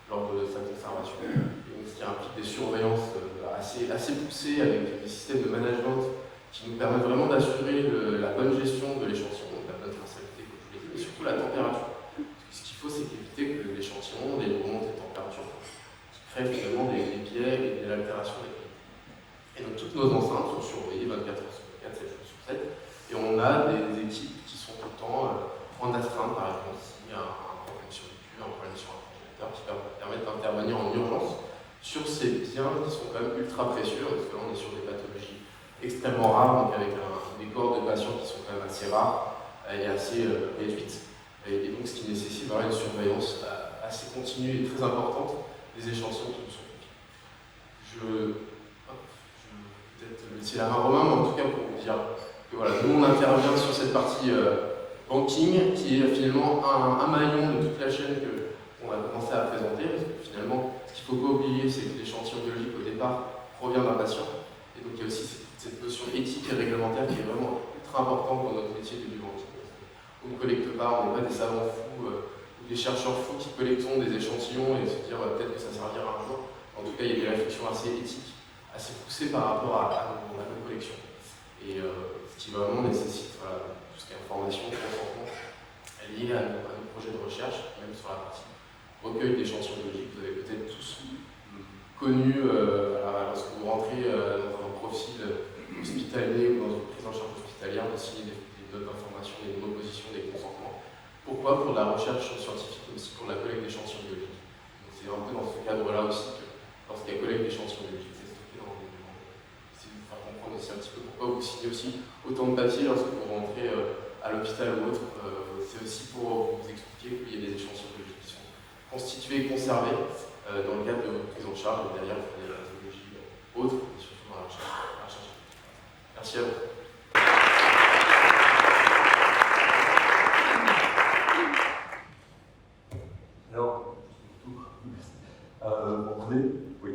lors de sa conservation. Et donc, ce qui implique des surveillances assez poussées avec des systèmes de management qui nous permettent vraiment d'assurer la bonne gestion de l'échantillon, la bonne traçabilité, comme je vous l'ai dit, mais surtout la température. Parce que ce qu'il faut, c'est éviter que l'échantillon, les remontées de température, qui créent finalement des biais et de l'altération des qualités. Et donc, toutes nos enceintes sont surveillées 24 heures sur 24, 7 jours sur 7. Et on a des équipes qui sont tout le temps en astreinte, par exemple, s'il y a un problème sur le cul, un problème sur un congélateur, qui permettent d'intervenir en urgence sur ces biens qui sont quand même ultra précieux, parce que là on est sur des pathologies extrêmement rares, donc avec des cohortes de patients qui sont quand même assez rares et assez réduites. Et donc ce qui nécessite vraiment une surveillance assez continue et très importante des échantillons qui nous sont confiés. Je vais peut-être laisser la main à Romain, mais en tout cas pour vous dire que voilà, nous on intervient sur cette partie banking qui est finalement un maillon de toute la chaîne qu'on a commencé à présenter, parce que finalement ce qu'il ne faut pas oublier c'est que l'échantillon biologique au départ provient d'un patient, et donc il y a aussi cette notion éthique et réglementaire qui est vraiment ultra importante dans notre métier du banking. On ne collecte pas, on n'est pas des savants fous ou des chercheurs fous qui collectons des échantillons et se dire peut-être que ça servira un jour. En tout cas, il y a des réflexions assez éthiques, assez poussées par rapport à nos collections. Et ce qui vraiment nécessite tout ce qui est information, consentement, lié à nos projets de recherche, même sur la partie recueil d'échantillons biologiques. Vous avez peut-être tous connu, lorsque vous rentrez dans un profil hospitalier ou dans une prise en charge hospitalière, de signer des notes d'information, des propositions, des consentements. Pourquoi? Pour de la recherche scientifique, mais aussi pour la collecte d'échantillons biologiques. Donc c'est un peu dans ce cadre-là aussi que lorsqu'il y a collecte d'échantillons biologiques, c'est stocké dans des demandes. C'est de faire comprendre aussi un petit peu pourquoi vous signez aussi autant de papiers lorsque vous rentrez à l'hôpital ou autre. C'est aussi pour vous expliquer qu'il y a des échantillons biologiques qui sont constitués et conservés dans le cadre de votre prise en charge, et derrière, il y a la technologie autre, et surtout dans la recherche. Merci à vous. Alors, oui.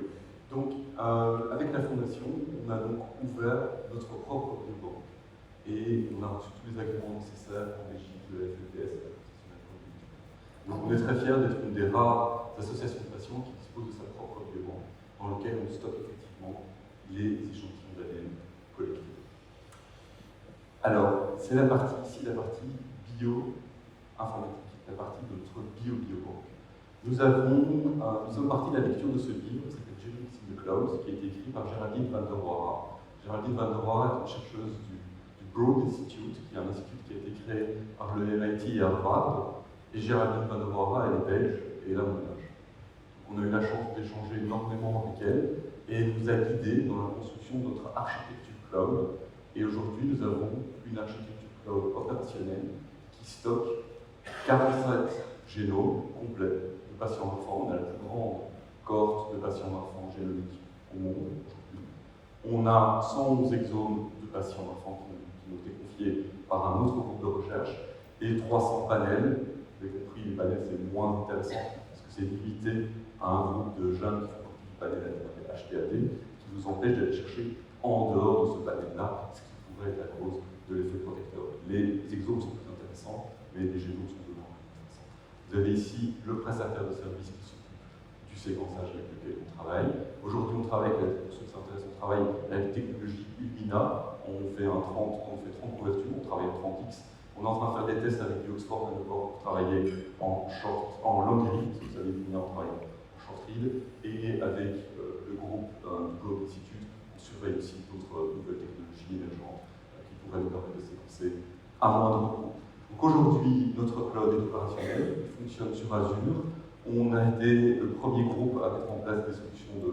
Donc, avec la Fondation, on a donc ouvert notre propre biobanque et on a reçu tous les agréments nécessaires en Belgique de la FEPS. Donc, on est très fiers d'être une des rares associations de patients qui dispose de sa propre biobanque dans laquelle on stocke effectivement les échantillons d'ADN collectés. Alors, c'est la partie ici, la partie bio-informatique, la partie de notre bio-biobanque. Nous sommes partis de la lecture de ce livre, qui s'appelle Genomics in the Cloud, qui a été écrit par Geraldine van der Waara. Geraldine van der Waara est une chercheuse du Broad Institute, qui est un institut qui a été créé par le MIT et Harvard. Et Geraldine van der Waara, elle est belge et elle a mon âge. On a eu la chance d'échanger énormément avec elle et elle nous a guidés dans la construction de notre architecture cloud. Et aujourd'hui, nous avons une architecture cloud opérationnelle qui stocke 47 génomes complets de patients enfants. On a la plus grande cohorte de patients enfants génomiques au monde aujourd'hui. On a 111 exomes de patients enfants qui nous ont été confiés par un autre groupe de recherche et 300 panels. Vous avez compris, les panels c'est moins intéressant parce que c'est limité à un groupe de jeunes qui font partie du panel HTAD qui nous empêche d'aller chercher en dehors de ce panel-là ce qui pourrait être la cause de l'effet protecteur. Les exomes sont plus intéressants, mais les génomes sont de moins intéressants. Vous avez ici le prestataire de service qui s'occupe du séquençage avec lequel on travaille. Aujourd'hui, on travaille, pour ceux qui s'intéressent, on travaille avec la technologie Illumina. on fait 30 couvertures, on travaille en 30x. On est en train de faire des tests avec du Oxford Nanopore pour travailler en long read, vous savez combien on travaille en short read, et avec le groupe du Globe Institute, on surveille aussi d'autres nouvelles technologies émergentes qui pourraient nous permettre de séquencer à moindre coût. Donc aujourd'hui, notre cloud est opérationnel, il fonctionne sur Azure. On a été le premier groupe à mettre en place des solutions de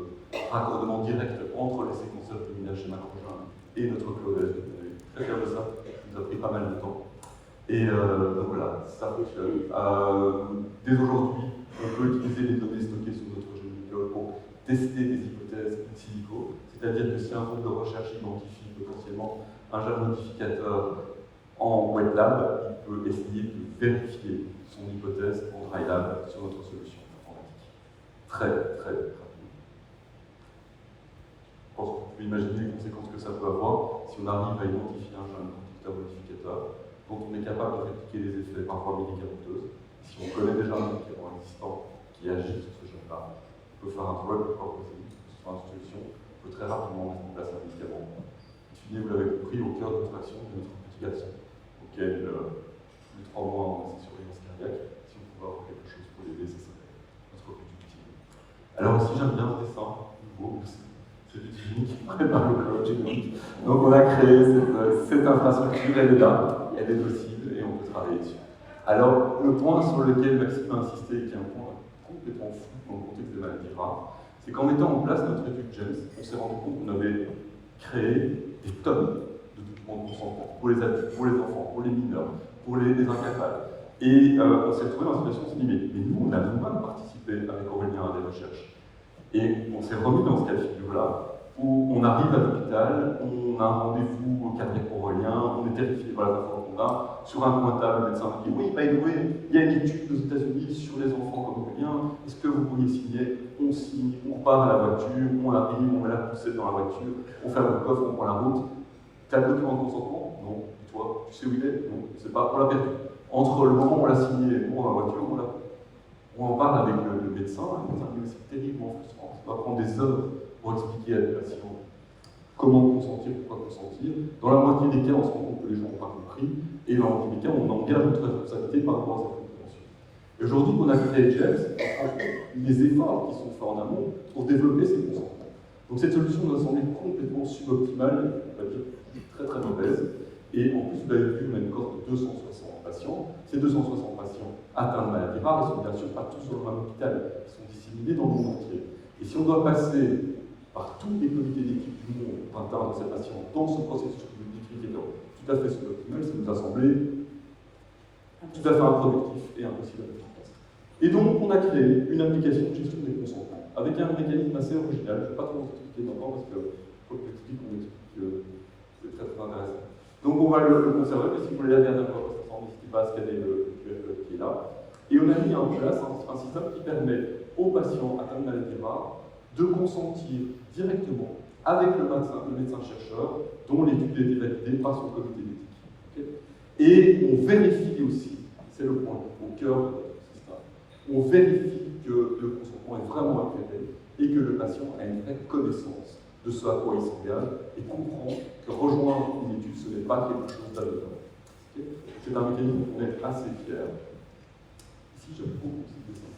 raccordement direct entre les séquenceurs de minage chez Macrogène et notre cloud Azure. On est très fiers de ça, ça nous a pris pas mal de temps. Et donc voilà, ça fonctionne. Dès aujourd'hui, on peut utiliser les données stockées sur notre GNU Cloud pour tester des hypothèses in silico, c'est-à-dire que si un groupe de recherche identifie potentiellement un gène modificateur en wet lab, il peut essayer de vérifier son hypothèse en dry lab sur notre solution informatique. Très, très rapidement. Je pense qu'on peut imaginer les conséquences que ça peut avoir si on arrive à identifier un gène modificateur dont on est capable de répliquer les effets parfois médicamenteux. Si on connaît déjà un médicament existant qui agit sur ce gène-là, on peut faire un drug proposing sur une solution, on peut très rapidement mettre en place un médicament. In fine, vous l'avez compris, au cœur de notre action, de notre petit garçon, auquel, plus de 3 mois, on a ses surveillance cardiaque. Si on pouvait avoir quelque chose pour l'aider, ce serait notre but ultime. Alors aussi, j'aime bien ce dessin nouveau, c'est du Jimmy qui prépare le cloud génomique. Donc on a créé cette infrastructure, elle est là, elle est possible et on peut travailler dessus. Alors le point sur lequel Maxime a insisté, qui est un point complètement fou dans le contexte des maladies rares, c'est qu'en mettant en place notre étude GEMS, on s'est rendu compte qu'on avait créé des tonnes de documents de consentement pour les adultes, pour les enfants, pour les mineurs, pour les incapables. Et on s'est retrouvé dans une situation, on s'est dit, mais nous, on a besoin de participer avec Aurélien à des recherches. Et on s'est remis dans ce cas de figure-là, où on arrive à l'hôpital, on a un rendez-vous cadré pour Aurélien, on est terrifié par les infos qu'on a. Sur un pointable, le médecin nous dit oui, by the way, il y a une étude aux États-Unis sur les enfants comme Aurélien, est-ce que vous pourriez signer? On signe, on part à la voiture, on arrive, on met la poussette dans la voiture, on ferme le coffre, on prend la route. T'as le document de consentement? Non. Et toi, tu sais où il est? Non, je ne sais pas, on l'a perdu. Entre le moment où on l'a signé et le moment où on l'a voiture, on en parle avec le médecin, et le médecin dit c'est terriblement frustrant. Ça va prendre des heures pour expliquer à des patients comment consentir, pourquoi consentir. Dans la moitié des cas, on se rend compte que les gens n'ont pas compris, et dans la moitié des cas, on engage notre responsabilité par rapport à cette compréhension. Et aujourd'hui qu'on a créé GEMS, les efforts qui sont faits en amont pour développer ces consentements. Donc cette solution nous a semblé complètement suboptimale, on va dire très très mauvaise. Et en plus, vous l'avez vu, on a une cohorte de 260 patients. Ces 260 patients atteints de maladies rares, ils sont bien sûr pas tous sur le même hôpital, ils sont disséminés dans le monde entier. Et si on doit passer par tous les comités d'équipe du monde pour atteindre ces patients dans ce processus clinique qui est tout à fait suboptimal, ça nous a semblé tout à fait improductif et impossible à mettre en place. Et donc, on a créé une application de gestion des consentements avec un mécanisme assez original. Je ne vais pas trop vous expliquer maintenant parce que faut que l'explique, on explique que c'est très très intéressant. Donc, on va le conserver, mais si vous voulez la dernière fois, n'hésitez pas à scanner le QR code qui est là. Et on a mis en place un système qui permet aux patients atteints de maladies rares de consentir directement avec le médecin-chercheur dont l'étude a été validée par son comité d'éthique. Okay. Et on vérifie aussi, c'est le point au cœur de notre système, on vérifie que le consentement est vraiment éclairé et que le patient a une vraie connaissance de ce à quoi il s'engage et comprend que rejoindre une étude, ce n'est pas quelque chose d'anodin. Okay. C'est un mécanisme dont on est assez fier. Ici, j'aime beaucoup ce dessin.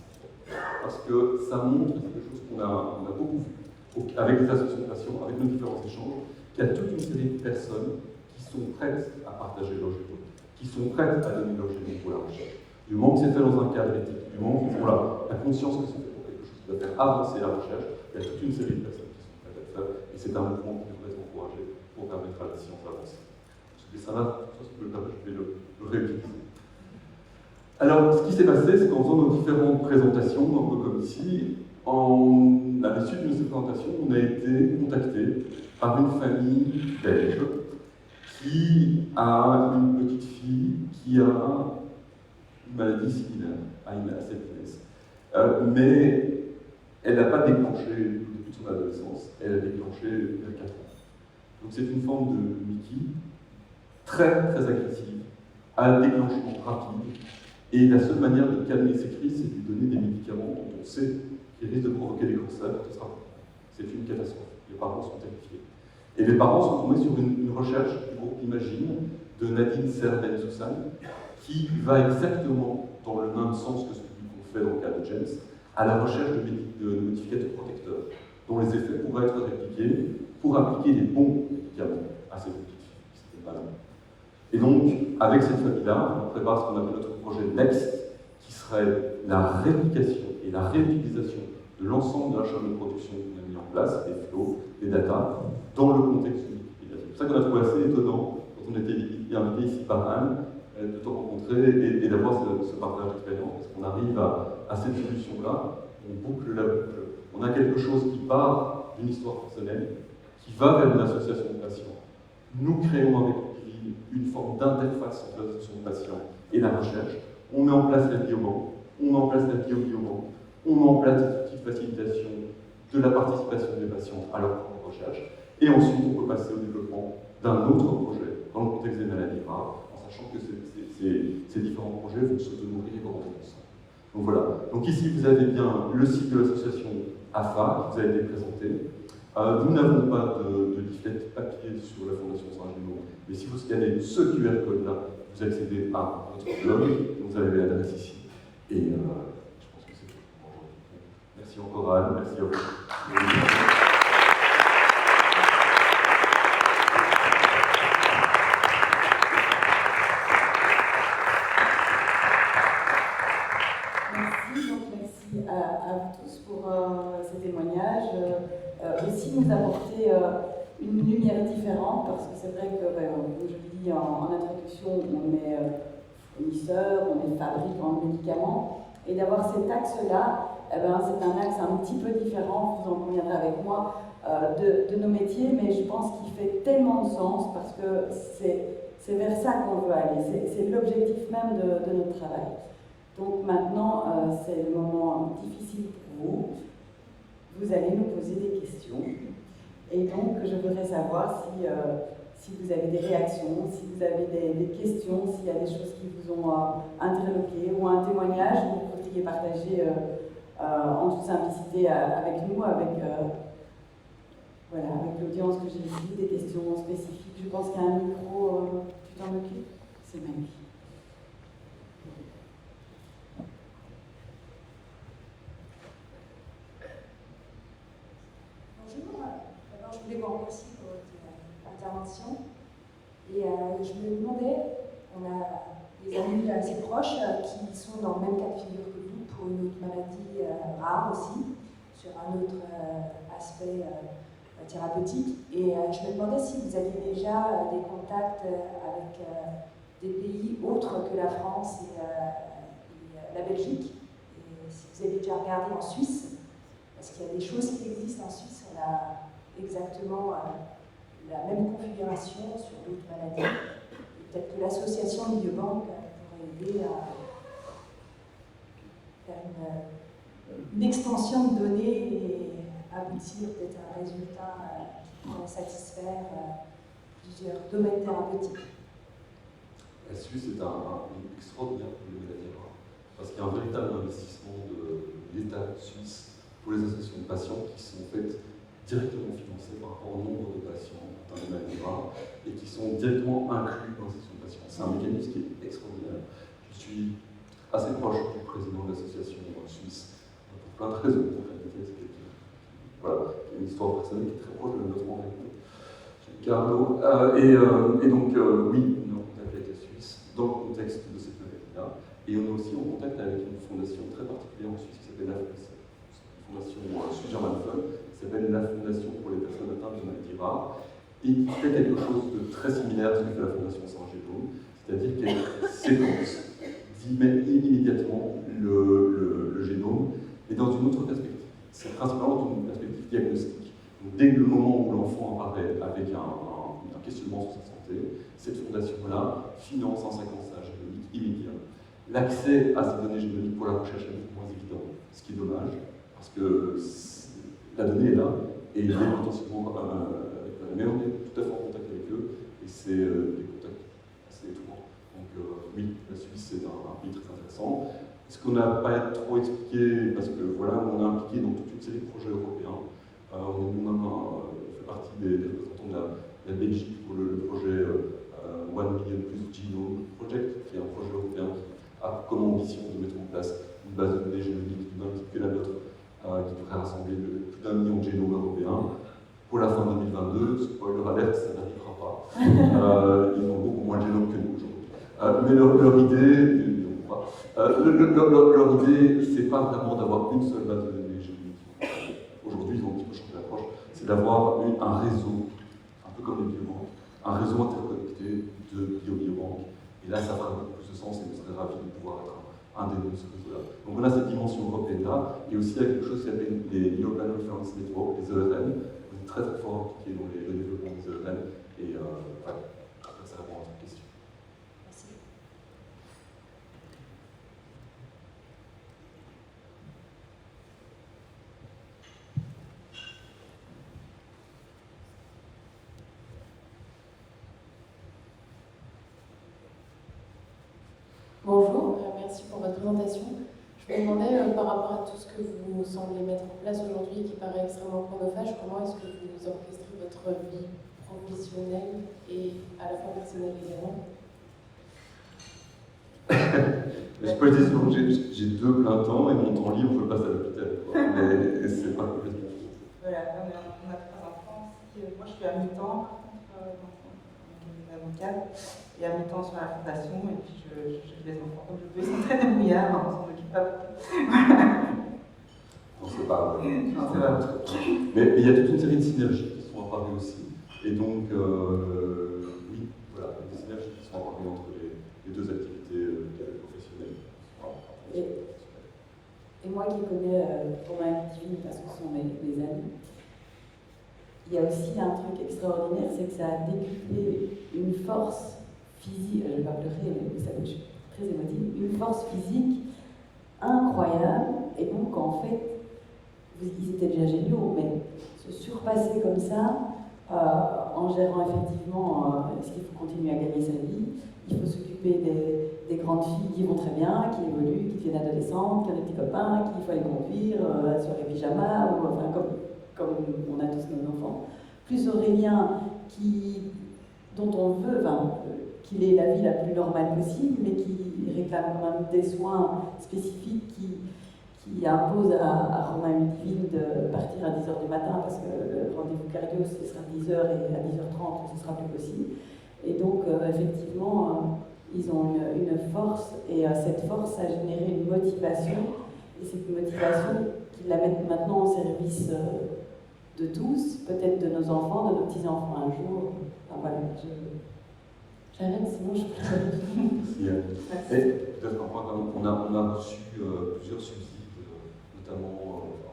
Parce que ça montre quelque chose qu'on a beaucoup vu avec les associations de patients, avec nos différents échanges, qu'il y a toute une série de personnes qui sont prêtes à partager leur génome, qui sont prêtes à donner leur génome pour la recherche. Du moment que c'est fait dans un cadre éthique, du moment qu'ils ont la conscience que c'est fait pour quelque chose qui va faire avancer la recherche, il y a toute une série de personnes qui sont prêtes à le faire, et c'est un mouvement qui devrait être encouragé pour permettre à la science d'avancer. Ce dessin-là, si vous le permettez, je vais le réutiliser. Alors, ce qui s'est passé, c'est qu'en faisant nos différentes présentations, un peu comme ici, à l'issue de ces présentations, on a été contacté par une famille belge qui a une petite fille qui a une maladie similaire à cette INS. Mais elle n'a pas déclenché depuis son adolescence, elle a déclenché vers 4 ans. Donc c'est une forme de Mickey très très agressive, à déclenchement rapide. Et la seule manière de calmer ces crises, c'est de lui donner des médicaments dont on sait qu'ils risquent de provoquer des cancers. C'est une catastrophe. Les parents sont terrifiés. Et les parents sont tombés sur une recherche du groupe Imagine de Nadine Serben-Soussan, qui va exactement dans le même sens que celui qu'on fait dans le cas de James, à la recherche de modificateurs protecteurs, dont les effets pourraient être répliqués pour appliquer les bons médicaments à ces petites malades. Et donc, avec cette famille-là, on prépare ce qu'on appelle notre projet NEXT, qui serait la réplication et la réutilisation de l'ensemble de la chaîne de production qu'on a mis en place, les flows, les data, dans le contexte du Wikipédia. C'est pour ça qu'on a trouvé assez étonnant, quand on était invité ici par Anne, de te rencontrer et d'avoir ce partage d'expérience, parce qu'on arrive à cette solution-là, on boucle la boucle. On a quelque chose qui part d'une histoire personnelle, qui va vers une association de patients. Nous créons avec Wikiville une forme d'interface entre l'association de patients et la recherche. On met en place la biobanque, on met en place la biobanque, on met en place des outils de facilitation de la participation des patients à leur propre recherche. Et ensuite, on peut passer au développement d'un autre projet dans le contexte des maladies rares, en sachant que ces différents projets vont se nourrir et rentrer ensemble. Donc voilà. Donc ici, vous avez bien le site de l'association AFA qui vous a été présenté. Nous n'avons pas de leaflet papier sur la Fondation Saint-Gémeaux, mais si vous scannez ce QR code-là, vous accédez à notre blog, vous avez l'adresse ici. Et je pense que c'est tout pour aujourd'hui. Merci encore Anne, merci à vous. Merci à vous tous pour ces témoignages. Aussi nous apporter une lumière différente, parce que c'est vrai que, comme je l'ai dit en introduction, on est fournisseur, on est fabricant de médicaments, et d'avoir cet axe-là, c'est un axe un petit peu différent, vous en conviendrez avec moi, de nos métiers, mais je pense qu'il fait tellement de sens, parce que c'est vers ça qu'on veut aller, c'est l'objectif même de notre travail. Donc maintenant, c'est le moment difficile pour vous. Vous allez nous poser des questions. Et donc, je voudrais savoir si vous avez des réactions, si vous avez des questions, s'il y a des choses qui vous ont interloqué, ou un témoignage que vous pourriez partager en toute simplicité avec nous, avec l'audience que j'ai ici, des questions spécifiques. Je pense qu'il y a un micro, tu t'en occupes? C'est magnifique. Je voulais vous remercier pour votre intervention. Et je me demandais, on a des amis assez proches qui sont dans le même cas de figure que vous pour une autre maladie rare aussi, sur un autre aspect thérapeutique. Et je me demandais si vous aviez déjà des contacts avec des pays autres que la France et la Belgique. Et si vous avez déjà regardé en Suisse, parce qu'il y a des choses qui existent en Suisse, on a exactement la même configuration sur d'autres maladies. Peut-être que l'association de biobanques pourrait aider à faire une extension de données et aboutir peut-être à un résultat qui pourrait satisfaire plusieurs domaines thérapeutiques. La Suisse est un extraordinaire pour les maladies rares, parce qu'il y a un véritable investissement de l'État suisse pour les associations de patients qui sont faites directement financées par rapport au nombre de patients atteints de maladies rares et qui sont directement inclus dans l'association de patients. C'est un mécanisme qui est extraordinaire. Je suis assez proche du président de l'association suisse pour plein de raisons. Voilà, une histoire personnelle qui est très proche de notre rencontre. Carlo. Et donc, oui, on est en contact avec la Suisse dans le contexte de cette maladie-là. Et on est aussi en contact avec une fondation très particulière en Suisse qui s'appelle la fondation Suisse-Germanophone, qui s'appelle la Fondation pour les personnes atteintes de maladies rares, et qui fait quelque chose de très similaire à ce que fait la Fondation Saint-Gémeaux, c'est-à-dire qu'elle séquence immédiatement le génome, et dans une autre perspective. C'est principalement une perspective diagnostique. Donc, dès le moment où l'enfant apparaît avec un questionnement sur sa santé, cette fondation-là finance un séquençage génomique immédiat. L'accès à ces données génomiques pour la recherche est beaucoup moins évident, ce qui est dommage, parce que la donnée est là, et il est potentiellement mais on est tout à fait en contact avec eux, et c'est des contacts assez étroits. Donc oui, la Suisse c'est un pays très intéressant. Ce qu'on n'a pas trop expliqué, parce que voilà, on est impliqué dans toute une série de projets européens. On fait partie des représentants On a la Belgique pour le projet One Million Plus Genome Project, qui est un projet européen qui a comme ambition de mettre en place une base de données génomique du même type que la nôtre, qui devrait rassembler plus d'1 million de génomes européens. Pour la fin 2022, spoiler alert, ça n'arrivera pas. Ils ont beaucoup moins de génomes que nous aujourd'hui. Mais leur idée, c'est pas vraiment d'avoir une seule base de données génomique. Aujourd'hui, ils ont un petit peu changé l'approche. C'est d'avoir un réseau, un peu comme les biobanques, un réseau interconnecté de biobanques. Et là, ça fera beaucoup plus de sens et nous serons ravis de pouvoir être un des deux de ce réseau-là. Donc on a cette dimension européenne-là, et aussi il y a quelque chose qui s'appelle les European Reference Network, les ERN. On est très très fort impliqués dans le développement des ERN, et voilà, après ça répond à votre question. Merci. Bonjour, merci pour votre présentation. Je me demandais, par rapport à tout ce que vous semblez mettre en place aujourd'hui et qui paraît extrêmement chronophage, comment est-ce que vous orchestrez votre vie professionnelle et à la fois personnelle également? Je peux dire que j'ai 2 plein temps et mon temps libre, je le passe à l'hôpital. Mais c'est pas complètement. Voilà, on a 3 enfants aussi. Moi, je suis à mi-temps dans mon cadre, et à mi-temps sur la fondation, et puis je les enfants comme je peux. Ils sont très débrouillards, on s'en occupe pas beaucoup. Non, c'est pas vrai. Non, c'est pas vrai. Mais il y a toute une série de synergies qui sont apparues aussi. Et donc, oui, voilà, des synergies qui sont apparues entre les 2 activités professionnelles. Et moi qui connais Romain Divine parce que ce sont mes amis, il y a aussi un truc extraordinaire, c'est que ça a décuplé une force physique, je ne vais pas pleurer, mais vous savez, je suis très émotive, une force physique incroyable, et donc en fait, ils étaient déjà géniaux, mais se surpasser comme ça, en gérant effectivement, est-ce qu'il faut continuer à gagner sa vie, il faut s'occuper des grandes filles qui vont très bien, qui évoluent, qui deviennent adolescentes, qui ont des petits copains, qu'il faut les conduire, sur les pyjamas, ou enfin comme on a tous nos enfants. Plus Aurélien, dont on veut qu'il ait la vie la plus normale possible, mais qui réclame quand même des soins spécifiques qui imposent à Romain Ludivine de partir à 10h du matin parce que le rendez-vous cardio ce sera 10h et à 10h30 ce sera plus possible. Et donc effectivement, ils ont une force, et cette force a généré une motivation, et cette motivation qu'ils la mettent maintenant au service de tous, peut-être de nos enfants, de nos petits-enfants un jour. Enfin, voilà, j'arrête, sinon je pleure. Et peut-être on a reçu plusieurs subsides, notamment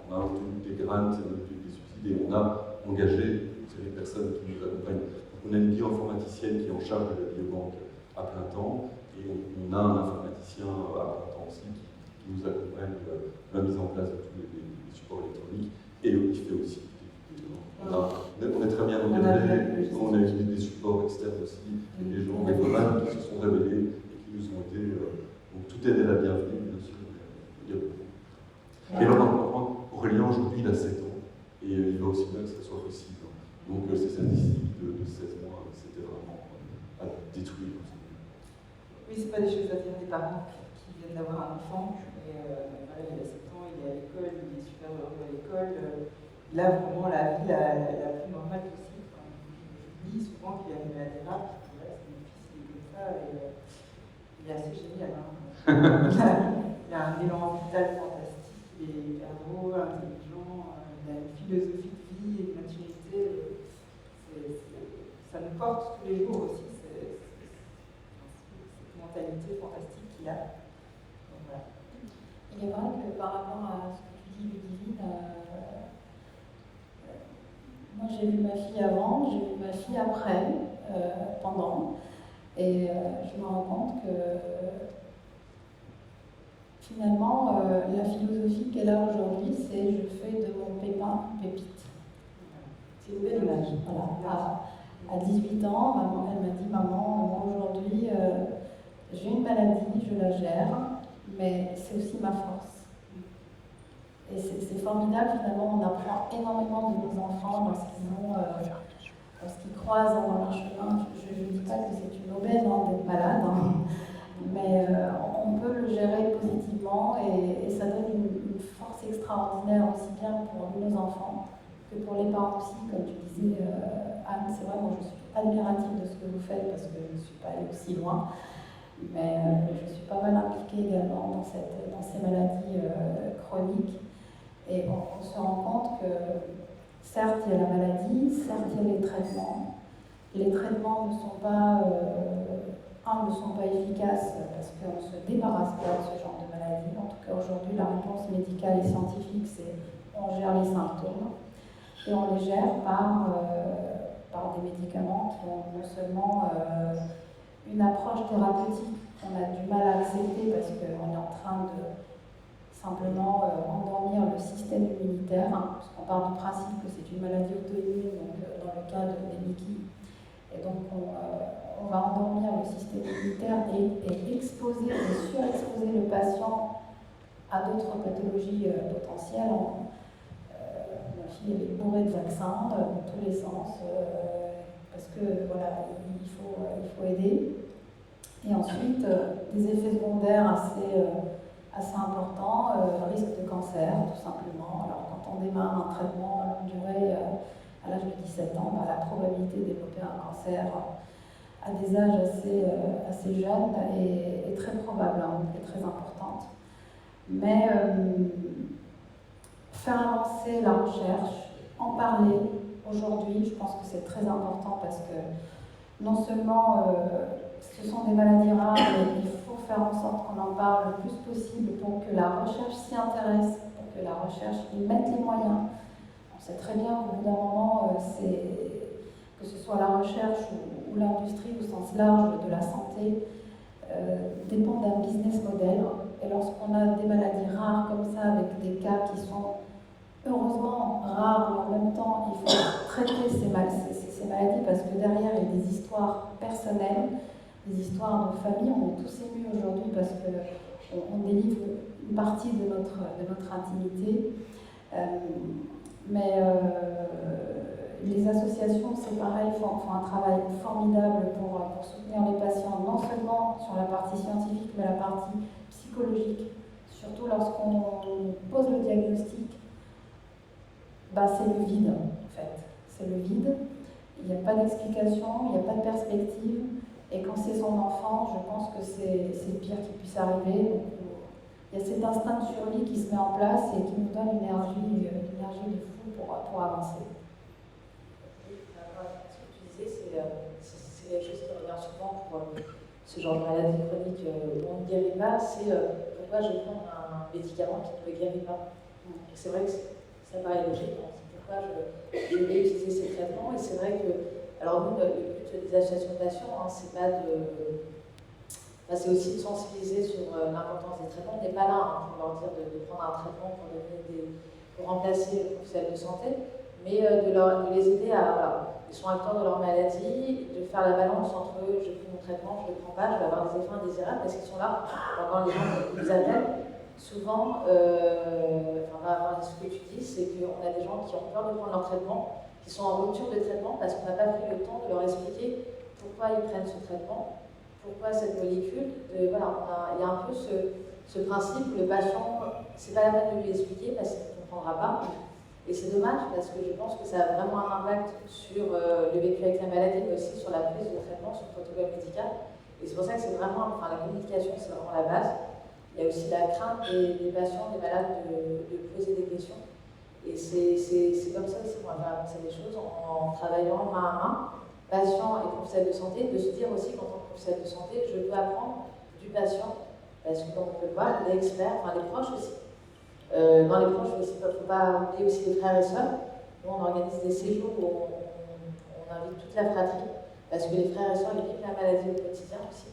on a obtenu des grants, des subsides, et on a engagé une série de personnes qui nous accompagnent. Donc, on a une bioinformaticienne qui est en charge de la biobanque à plein temps, et on a un informaticien à plein temps aussi qui nous accompagne dans la mise en place de tous les supports électroniques, et qui fait aussi. On est très bien encadré, on a utilisé des supports externes aussi, des gens, des commandes qui se sont révélés et qui nous ont aidés. Donc tout aide à la bienvenue, bien sûr. Et alors, Aurélien, aujourd'hui, il a 7 ans, et il va aussi bien que ça soit possible. Donc c'est cette discipline de 16 mois, c'était vraiment à détruire. Oui, c'est pas des choses à dire des parents qui viennent d'avoir un enfant, et voilà, il a 7 ans, il est à l'école, il est super heureux à l'école. Il a vraiment la vie la plus normale possible. Enfin, je dis souvent qu'il est arrivé à des rats, parce que voilà, mon fils il est comme ça, et il est assez génial. Hein. Il a un élan vital fantastique, il est hyper beau, intelligent, il a une philosophie de vie et une maturité. Ça nous porte tous les jours aussi, cette mentalité fantastique qu'il a. Donc, voilà. Il est vrai que par rapport à ce que tu dis, Ludivine, moi j'ai vu ma fille avant, j'ai vu ma fille après, pendant, et je me rends compte que finalement la philosophie qu'elle a aujourd'hui, c'est je fais de mon pépin une pépite. C'est une belle image. Voilà. À 18 ans, elle m'a dit, maman, moi aujourd'hui j'ai une maladie, je la gère, mais c'est aussi ma force. Et c'est formidable, finalement, on apprend énormément de nos enfants lorsqu'ils ont lorsqu'ils croisent dans leur chemin, je ne dis pas que c'est une aubaine d'être malade, hein, mais on peut le gérer positivement et ça donne une force extraordinaire aussi bien pour nos enfants que pour les parents aussi, comme tu disais, Anne. C'est vrai, moi je suis admirative de ce que vous faites parce que je ne suis pas allée aussi loin, mais je suis pas mal impliquée également dans ces maladies chroniques. Et on se rend compte que certes il y a la maladie, certes il y a les traitements. Les traitements ne sont pas efficaces parce qu'on ne se débarrasse pas de ce genre de maladie. En tout cas aujourd'hui la réponse médicale et scientifique c'est on gère les symptômes et on les gère par des médicaments qui ont non seulement une approche thérapeutique qu'on a du mal à accepter parce qu'on est en train de simplement endormir le système immunitaire, hein, parce qu'on part du principe que c'est une maladie auto-immune, donc dans le cas de Miki. Et donc on va endormir le système immunitaire et exposer et surexposer le patient à d'autres pathologies potentielles. Ma fille elle est bourrée de vaccins dans tous les sens, parce que voilà, il faut aider. Et ensuite, des effets secondaires assez importants, risque de cancer, tout simplement. Alors, quand on démarre un traitement à longue durée à l'âge de 17 ans, la probabilité de développer un cancer à des âges assez jeunes est très probable, hein, est très importante. Mais faire avancer la recherche, en parler aujourd'hui, je pense que c'est très important parce que non seulement ce sont des maladies rares, mais il faut faire en sorte qu'on en parle le plus possible pour que la recherche s'y intéresse, pour que la recherche y mette les moyens. On sait très bien qu'au bout d'un moment, que ce soit la recherche ou l'industrie au sens large de la santé, dépend d'un business model. Et lorsqu'on a des maladies rares comme ça, avec des cas qui sont heureusement rares, mais en même temps, il faut traiter ces maladies parce que derrière, il y a des histoires personnelles, des histoires de famille. On est tous émus aujourd'hui parce qu'on délivre une partie de notre intimité. Mais les associations, c'est pareil, font un travail formidable pour soutenir les patients, non seulement sur la partie scientifique, mais la partie psychologique. Surtout lorsqu'on pose le diagnostic, c'est le vide, en fait. C'est le vide. Il n'y a pas d'explication, il n'y a pas de perspective. Et quand c'est son enfant, je pense que c'est le pire qui puisse arriver. Donc, il y a cet instinct de survie qui se met en place et qui nous donne une énergie de fou pour avancer. Ce que tu disais, c'est la chose qui revient souvent pour ce genre de maladie chronique où on ne guérit pas, c'est pourquoi je prends un médicament qui ne me guérit pas. C'est vrai que ça paraît logique, hein. C'est pourquoi je vais utiliser ces traitements. Et c'est vrai que, alors nous, le but des associations de patients, hein, c'est pas c'est aussi de sensibiliser sur l'importance des traitements. On n'est pas là pour leur dire de prendre un traitement pour remplacer le professionnel de santé, mais de les aider à, ils sont acteurs de leur maladie, de faire la balance entre je prends mon traitement, je ne le prends pas, je vais avoir des effets indésirables parce qu'ils sont là. Quand les gens nous appellent, souvent, par rapport à ce que tu dis, c'est qu'on a des gens qui ont peur de prendre leur traitement, qui sont en rupture de traitement parce qu'on n'a pas pris le temps de leur expliquer pourquoi ils prennent ce traitement, pourquoi cette molécule. Il y a un peu ce principe où le patient, c'est pas la peine de lui expliquer parce qu'il ne comprendra pas. Et c'est dommage parce que je pense que ça a vraiment un impact sur le vécu avec la maladie, mais aussi sur la prise de traitement, sur le protocole médical. Et c'est pour ça que c'est vraiment, la communication, c'est vraiment la base. Il y a aussi la crainte des patients, des malades de poser des questions. Et c'est comme ça aussi qu'on va faire avancer les choses, en travaillant main à main, patient et professionnel de santé, de se dire aussi qu'en tant que professionnel de santé, je peux apprendre du patient, parce que comme on peut le voir, les experts, les proches aussi. Dans les proches aussi, il ne faut pas oublier aussi les frères et sœurs. Nous, on organise des séjours où on invite toute la fratrie, parce que les frères et sœurs, ils vivent la maladie au quotidien aussi.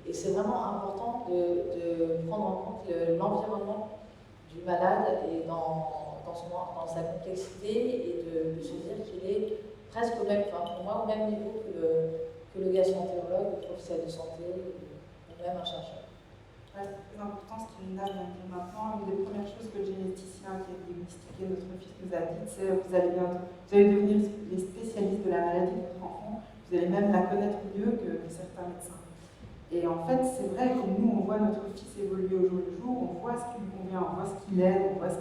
Et c'est vraiment important de prendre en compte l'environnement du malade et dans sa complexité et de se dire qu'il est presque au même, pour moi, au même niveau que le gastroentérologue, le professionnel de santé ou même un chercheur. Ouais, c'est très important ce qu'Irina vient de dire maintenant. Une des premières choses que le généticien qui a diagnostiqué notre fils nous a dit, c'est vous allez devenir les spécialistes de la maladie de votre enfant, vous allez même la connaître mieux que certains médecins. Et en fait, c'est vrai que nous, on voit notre fils évoluer au jour le jour, on voit ce qui lui convient, on voit ce qu'il aime, on voit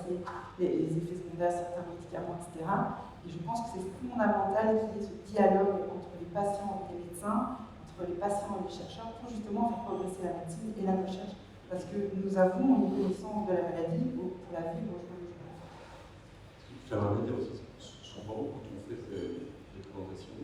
les effets secondaires, certains médicaments, etc. Et je pense que c'est fondamental qu'il y ait ce dialogue entre les patients et les médecins, entre les patients et les chercheurs, pour justement faire progresser la médecine et la recherche. Parce que nous avons une connaissance de la maladie pour la vivre au jour le jour. J'aimerais dire aussi, souvent, quand on fait ces présentations,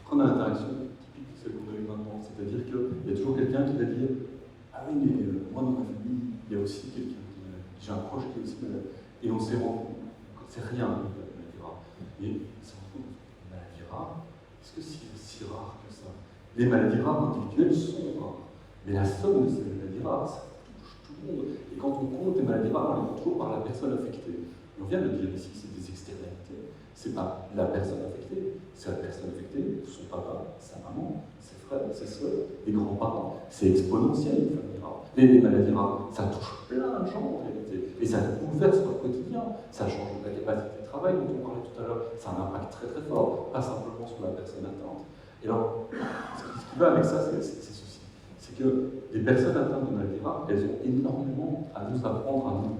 prendre l'interaction typique de celle qu'on a eu maintenant. C'est-à-dire qu'il y a toujours quelqu'un qui va dire ah oui, mais moi dans ma famille, il y a aussi quelqu'un qui est malade. J'ai un proche qui est aussi malade. Et on s'est rendu compte, c'est rien, la maladie rare. Et on s'est rendu compte, la maladie rare, est-ce que c'est si rare que ça? Les maladies rares individuelles sont rares. Mais la somme de ces maladies rares, ça touche tout le monde. Et quand on compte les maladies rares, on les compte toujours par la personne affectée. Et on vient de le dire ici, c'est des externalités. C'est pas la personne affectée, c'est la personne affectée, son papa, sa maman, ses frères, ses soeurs, les grands-parents. C'est exponentiel, les maladies rares. Les maladies rares, ça touche plein de gens en réalité. Et ça bouleverse leur quotidien. Ça change la capacité de travail dont on parlait tout à l'heure. Ça a un impact très très fort, pas simplement sur la personne atteinte. Et alors, ce qui va avec ça, c'est ceci. C'est que les personnes atteintes de maladies rares, elles ont énormément à nous apprendre à nous,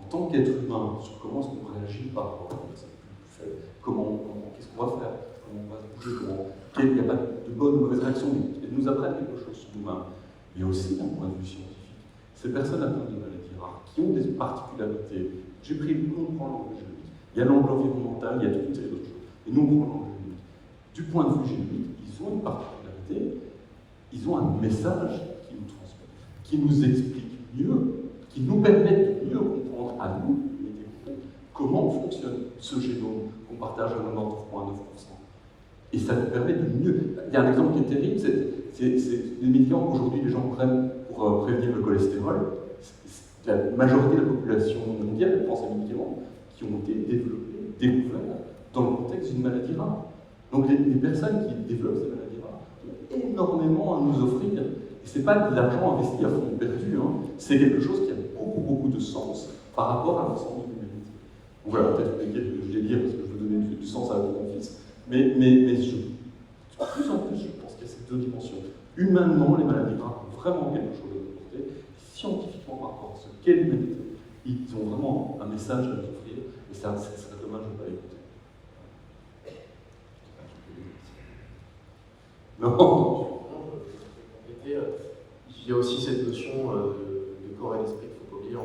en tant qu'être humain, sur comment est-ce qu'on réagit par rapport à une personne plus faible. Qu'est-ce qu'on va faire? Comment on va se bouger? Il n'y a pas de bonne ou mauvaise réaction, mais elles nous apprennent quelque chose sur nous-mêmes. Mais aussi d'un point de vue scientifique. Ces personnes atteintes de maladies rares, qui ont des particularités, on prend l'angle génomique. Il y a l'angle environnemental, il y a toute une série d'autres choses. Et nous, on prend l'angle génomique. Du point de vue génomique, ils ont une particularité, ils ont un message qui nous transmet, qui nous explique mieux, qui nous permet de mieux comprendre à nous, comment fonctionne ce génome qu'on partage à 99,9%. Et ça nous permet de mieux. Il y a un exemple qui est terrible, c'est les médicaments qu'aujourd'hui les gens prennent pour prévenir le cholestérol. La majorité de la population mondiale prend ces médicaments qui ont été développés, découverts dans le contexte d'une maladie rare. Donc les personnes qui développent ces maladies rares ont énormément à nous offrir. Et ce n'est pas de l'argent investi à fond perdu, hein. C'est quelque chose qui a beaucoup de sens par rapport à l'ensemble de l'humanité. Donc voilà, peut-être que je vais dire parce que je veux donner du sens à mon fils, mais de plus en plus, je pense qu'il y a ces deux dimensions. Humainement, les maladies rares ont vraiment quelque chose à nous apporter. Scientifiquement, par rapport à ce qu'est l'humanité, ils ont vraiment un message à nous offrir, et ça serait dommage de ne pas l'écouter. Non. Il y a aussi cette notion de corps et d'esprit qu'il ne faut pas oublier, on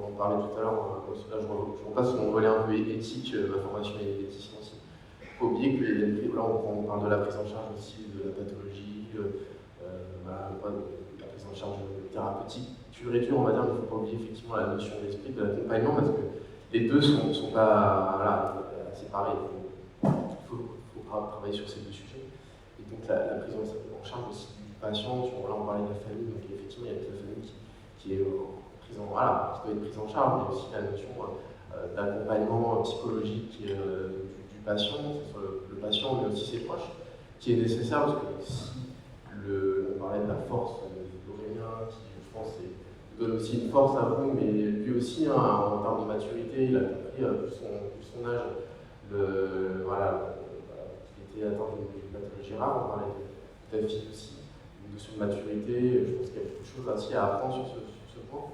en parlait tout à l'heure, là je repasse sur mon volet un peu éthique, ma formation est éthicien aussi. Il ne faut oublier que là on parle de la prise en charge aussi, de la pathologie, la prise en charge thérapeutique pure et dure, on va dire, mais il ne faut pas oublier effectivement la notion d'esprit, de l'accompagnement, parce que les deux ne sont pas séparés. Il faut travailler sur ces deux sujets. Et donc la prise en charge aussi du patient, là on parlait de la famille, donc effectivement il y a toute la famille qui est qui doit être prise en charge, mais aussi la notion d'accompagnement psychologique du patient, que ce soit le patient mais aussi ses proches, qui est nécessaire parce que si on parlait de la force d'Aurélien, qui je pense donne aussi une force à vous, mais lui aussi en termes de maturité, il a compris vu son âge, il était atteint d'une pathologie rare, on parlait de ta fille aussi, une notion de maturité, je pense qu'il y a beaucoup de choses aussi à apprendre sur ce point.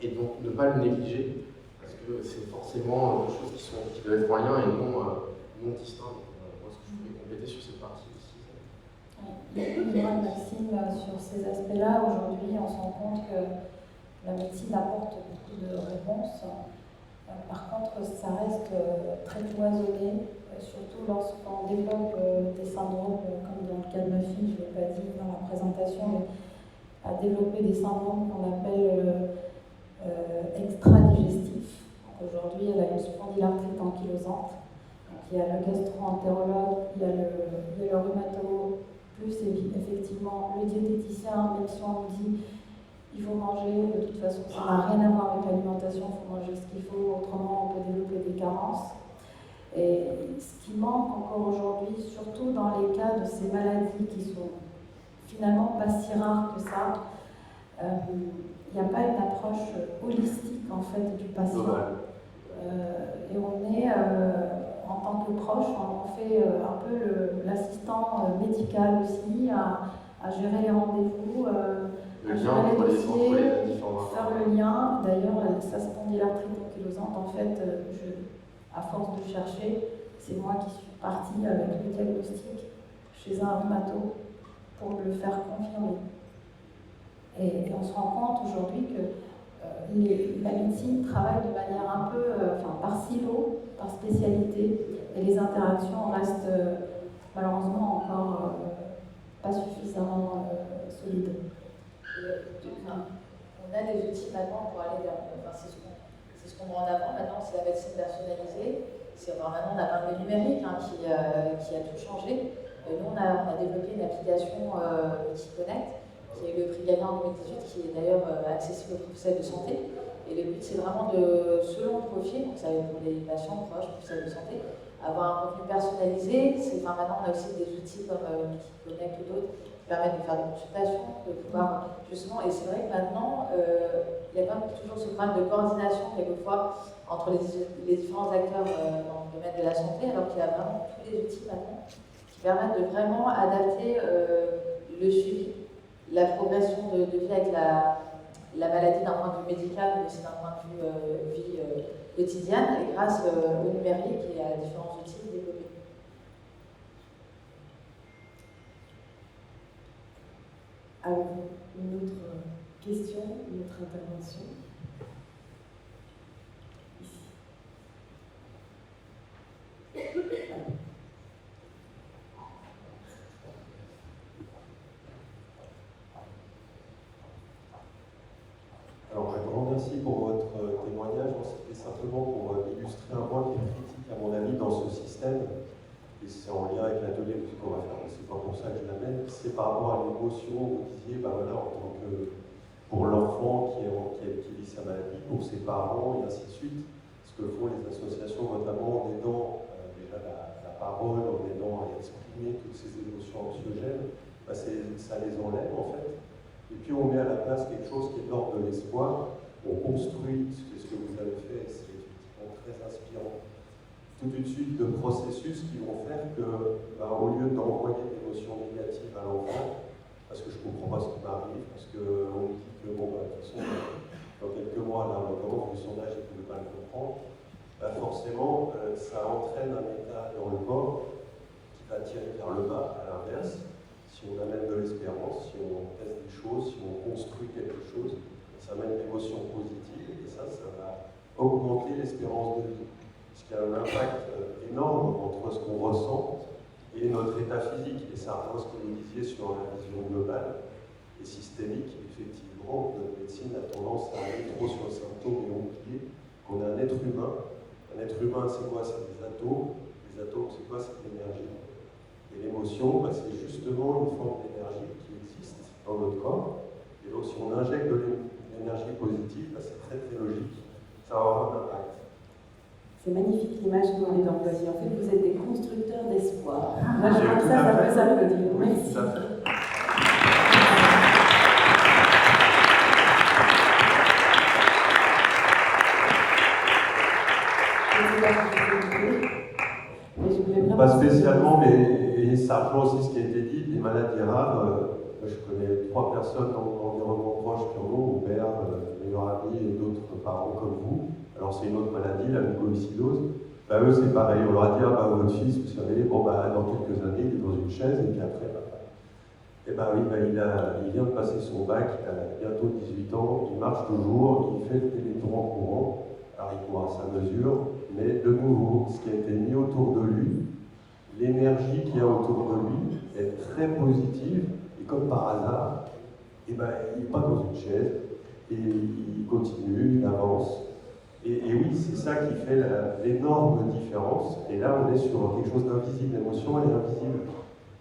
Et donc ne pas le négliger, parce que c'est forcément des choses qui doivent être en lien et non distinctes. Moi, ce que je voulais compléter sur cette partie aussi. Maxime, sur ces aspects-là, aujourd'hui, on se rend compte que la médecine apporte beaucoup de réponses. Par contre, ça reste très cloisonné, surtout lorsqu'on développe des syndromes, comme dans le cas de ma fille, je ne l'ai pas dit dans la présentation, mais à développer des syndromes qu'on appelle extra-digestifs. Aujourd'hui, elle a une spondylarthrite ankylosante. Donc, il y a le gastro-entérologue, il y a le rhumato, plus effectivement le diététicien, même si on nous dit il faut manger, de toute façon ça n'a rien à voir avec l'alimentation, il faut manger ce qu'il faut, autrement on peut développer des carences. Et ce qui manque encore aujourd'hui, surtout dans les cas de ces maladies qui sont finalement pas si rares que ça, Il n'y a pas une approche holistique en fait du patient. Et on est, en tant que proche, on fait un peu l'assistant médical aussi, à gérer les rendez-vous, à gérer les dossiers, faire le lien. D'ailleurs, sa spondylarthrite ankylosante, en fait, à force de chercher, c'est moi qui suis partie avec le diagnostic chez un rhumato pour le faire confirmer. Et on se rend compte aujourd'hui que la médecine travaille de manière un peu par silo, par spécialité, et les interactions restent malheureusement encore pas suffisamment solides. On a des outils maintenant pour aller vers. C'est ce qu'on met en avant maintenant, c'est la médecine personnalisée. Maintenant, on a un le numérique qui a tout changé. Nous, on a développé une application MultiConnect qui a eu le prix gagnant en 2018, qui est d'ailleurs accessible aux professionnels de santé. Et le but, c'est vraiment de, selon le profil, donc ça va être pour les patients proches, professionnels de santé, avoir un contenu personnalisé. Maintenant, on a aussi des outils comme MultiConnect ou d'autres qui permettent de faire des consultations, de pouvoir justement. Et c'est vrai que maintenant, il y a quand même toujours ce problème de coordination, quelquefois, entre les différents acteurs dans le domaine de la santé, alors qu'il y a vraiment tous les outils maintenant qui permettent de vraiment adapter le suivi, la progression de vie avec la maladie d'un point de vue médical, mais aussi d'un point de vue vie quotidienne, et grâce au numérique et à différents outils développés. Alors, une autre question, une autre intervention. Ici. Alors, un grand merci pour votre témoignage. C'était simplement pour illustrer un point qui est critique, à mon avis, dans ce système. Et c'est en lien avec l'atelier qu'on va faire, c'est pas pour ça que je l'amène. C'est par rapport à l'émotion, vous disiez, en tant que pour l'enfant qui vit sa maladie, pour ses parents, et ainsi de suite. Ce que font les associations, notamment en aidant déjà la parole, en aidant à exprimer toutes ces émotions anxiogènes, ça les enlève en fait. Et puis on met à la place quelque chose qui est de l'ordre de l'espoir, on construit, ce que vous avez fait, c'est effectivement très inspirant, toute une suite de processus qui vont faire que, au lieu d'envoyer des émotions négatives à l'enfant, parce que je ne comprends pas ce qui m'arrive, parce qu'on me dit que, de toute façon, dans quelques mois, là, notamment, vu son âge, il ne pouvait pas le comprendre, forcément, ça entraîne un état dans le corps qui va tirer vers le bas, à l'inverse. Si on amène de l'espérance, si on teste des choses, si on construit quelque chose, ça amène l'émotion positive et ça va augmenter l'espérance de vie. Ce qui a un impact énorme entre ce qu'on ressent et notre état physique. Et ça rejoint ce que vous disiez sur la vision globale et systémique. Effectivement, notre médecine a tendance à aller trop sur le symptôme et oublier qu'on a un être humain. Un être humain, c'est quoi? C'est des atomes. Les atomes, c'est quoi? C'est de l'énergie. Et l'émotion, c'est justement une forme d'énergie qui existe dans notre corps. Et donc, si on injecte de l'énergie positive, c'est très très logique. Ça va avoir un impact. C'est magnifique l'image que vous avez employée. En fait, vous êtes des constructeurs d'espoir. Moi, je pense que ça peut s'applaudir. Merci. Tout à fait. Pas spécialement, mais ça rejoint aussi ce qui a été dit, des maladies rares. Je connais 3 personnes dans mon environnement proche qui en ont, mon père, meilleur ami et d'autres parents comme vous. Alors c'est une autre maladie, la mucoviscidose. Eux c'est pareil, on leur a dit, votre fils, vous savez, dans quelques années, il est dans une chaise, et puis après, il vient de passer son bac, il a bientôt 18 ans, il marche toujours, il fait le téléthon en courant, alors il court à sa mesure, mais de nouveau, ce qui a été mis autour de lui, l'énergie qu'il y a autour de lui est très positive, et comme par hasard, il n'est pas dans une chaise, et il continue, il avance. Et oui, c'est ça qui fait l'énorme différence. Et là, on est sur quelque chose d'invisible. L'émotion, elle est invisible.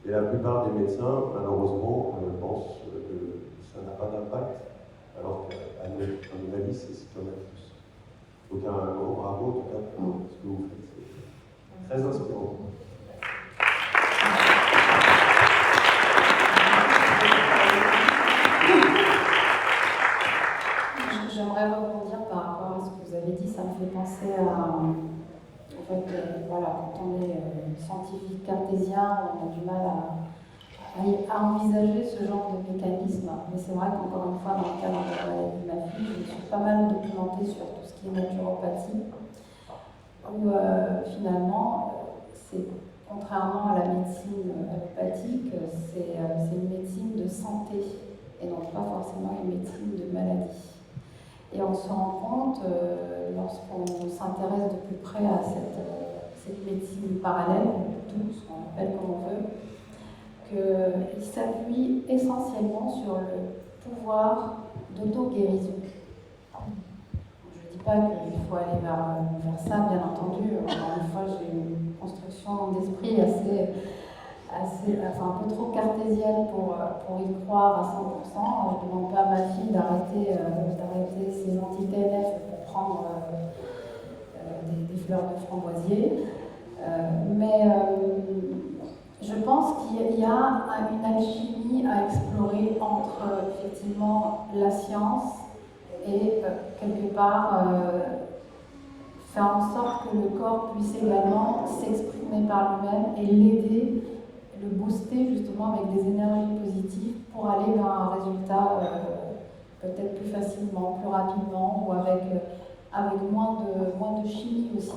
Et la plupart des médecins, malheureusement, pensent que ça n'a pas d'impact, alors qu'à mon avis, c'est ce qu'il y en a plus. Donc un grand bravo, en tout cas, pour ce que vous faites. C'est très inspirant. voilà, quand on est scientifique cartésien, on a du mal à envisager ce genre de mécanisme. Mais c'est vrai qu'encore une fois, dans le cadre de ma fille, je me suis pas mal documentée sur tout ce qui est naturopathie, où finalement, c'est contrairement à la médecine allopathique, c'est une médecine de santé et non pas forcément une médecine de maladie. Et on se rend compte, lorsqu'on s'intéresse de plus près à cette médecine parallèle, ce qu'on appelle comme on veut, qu'il s'appuie essentiellement sur le pouvoir d'auto-guérison. Je ne dis pas qu'il faut aller vers ça, bien entendu. Encore une fois, j'ai une construction d'esprit un peu trop cartésienne pour y croire à 100%. Je ne demande pas à ma fille d'arrêter ses anti-TNF pour prendre des fleurs de framboisier. Mais je pense qu'il y a une alchimie à explorer entre effectivement la science et quelque part faire en sorte que le corps puisse également s'exprimer par lui-même et l'aider, le booster justement avec des énergies positives pour aller vers un résultat peut-être plus facilement, plus rapidement ou avec moins de chimie aussi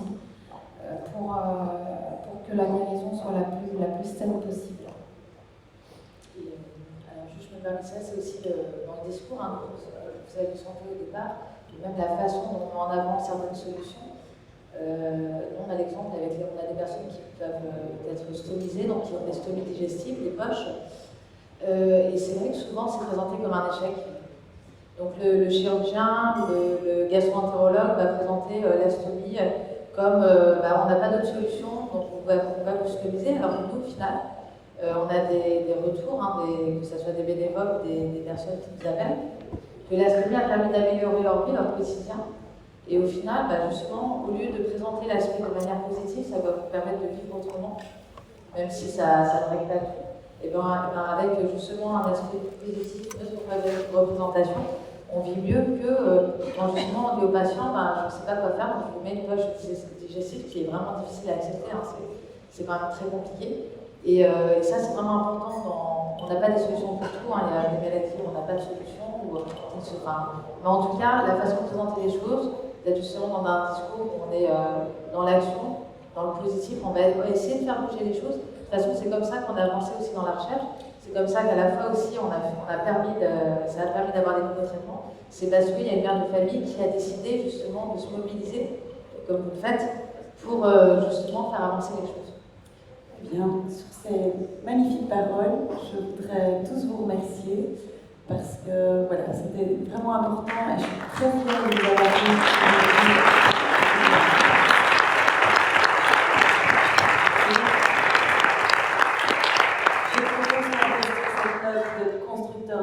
pour que la guérison soit la plus saine possible. Alors juste je me permets ça, c'est aussi dans le discours, vous avez senti au départ, même la façon dont on met en avant certaines solutions. Nous, on a l'exemple on a des personnes qui peuvent être stomisées, donc qui ont des stomies digestives, des poches. Et c'est vrai que souvent c'est présenté comme un échec. Donc le chirurgien, le gastro-entérologue va présenter la stomie comme on n'a pas d'autre solution, donc on va vous stomiser. Alors que nous, au final, on a des retours, que ce soit des bénévoles, des personnes qui nous appellent, que la stomie a permis d'améliorer leur vie, leur quotidien. Et au final, justement, au lieu de présenter l'aspect de manière positive, ça va vous permettre de vivre autrement, même si ça ne règle pas tout. Et avec justement un aspect positif, notre représentation, on vit mieux que quand justement on dit aux patients, je ne sais pas quoi faire, donc je vous mets une poche digestive qui est vraiment difficile à accepter, c'est quand même très compliqué. Et ça, c'est vraiment important. On n'a pas des solutions pour tout, il y a des maladies où on n'a pas de solution. Mais en tout cas, la façon de présenter les choses, d'être justement dans un discours où on est dans l'action, dans le positif, on va essayer de faire bouger les choses. De toute façon, c'est comme ça qu'on a avancé aussi dans la recherche. C'est comme ça qu'à la fois aussi, ça a permis d'avoir des nouveaux traitements. C'est parce qu'il y a une mère de famille qui a décidé justement de se mobiliser, comme vous le faites, pour justement faire avancer les choses. Bien, sur ces magnifiques paroles, je voudrais tous vous remercier parce que voilà, c'était vraiment important et je suis très fière de vous avoir dit.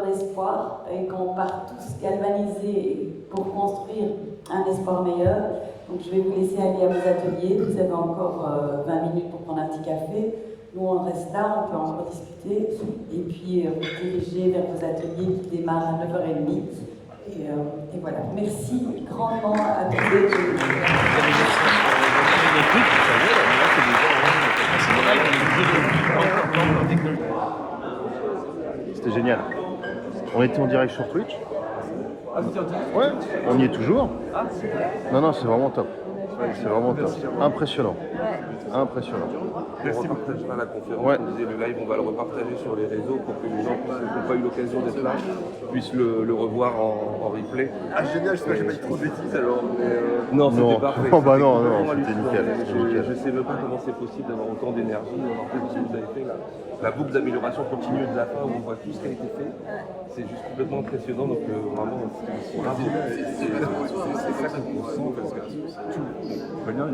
D'espoir et qu'on part tous galvanisés pour construire un espoir meilleur. Donc je vais vous laisser aller à vos ateliers. Vous avez encore 20 minutes pour prendre un petit café. Nous on reste là, on peut encore discuter et puis vous diriger vers vos ateliers qui démarrent à 9h30. Et voilà. Merci grandement à tous les deux. C'était génial. On était en direct sur Twitch. Ah, vous êtes en direct ? Ouais, on y est toujours. Ah, super. Non, c'est vraiment top. C'est vraiment top. Impressionnant. Impressionnant. On repartagera la conférence, ouais. On disait le live, on va le repartager sur les réseaux pour que les gens qui n'ont pas eu l'occasion d'être là puissent le revoir en replay. Ah génial, j'espère que j'ai pas dit trop de bêtises alors. Non, c'était parfait. Oh bah non, c'était nickel. Je sais même pas comment c'est possible d'avoir autant d'énergie, d'avoir fait ce que vous avez fait là. La boucle d'amélioration continue de la fin où on voit tout ce qui a été fait. C'est juste complètement impressionnant, donc vraiment, bravo. C'est ça qu'on ressent parce que tout,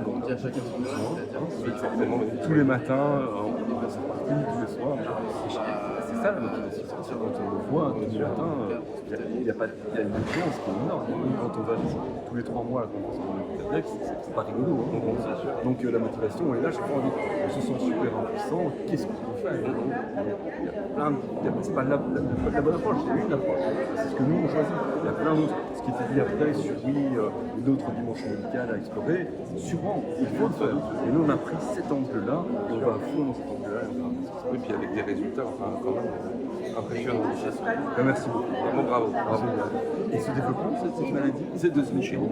on dit à chacun son besoin, tous les matins, on passe en partie, tous les soirs. C'est ça la motivation, sortir quand on le voit, tous les matins, il y a une audience qui est énorme. Quand on va tous les 3 mois, c'est pas rigolo. Donc la motivation elle est là, chaque fois on se sent super impuissant, qu'est-ce qu'on peut faire? C'est pas la bonne approche, c'est une approche. C'est ce que nous on choisit. Il y a plein d'autres. qui était dit après sur une autre dimension médicale à explorer, sûrement, il faut le faire. Et nous, on a pris cet angle-là, et on va à fond dans cet angle-là. Oui, puis avec des résultats, enfin, quand même, impressionnants. Merci beaucoup. Vraiment bravo. Et ce développement, cette maladie, C'est de Smithsonian.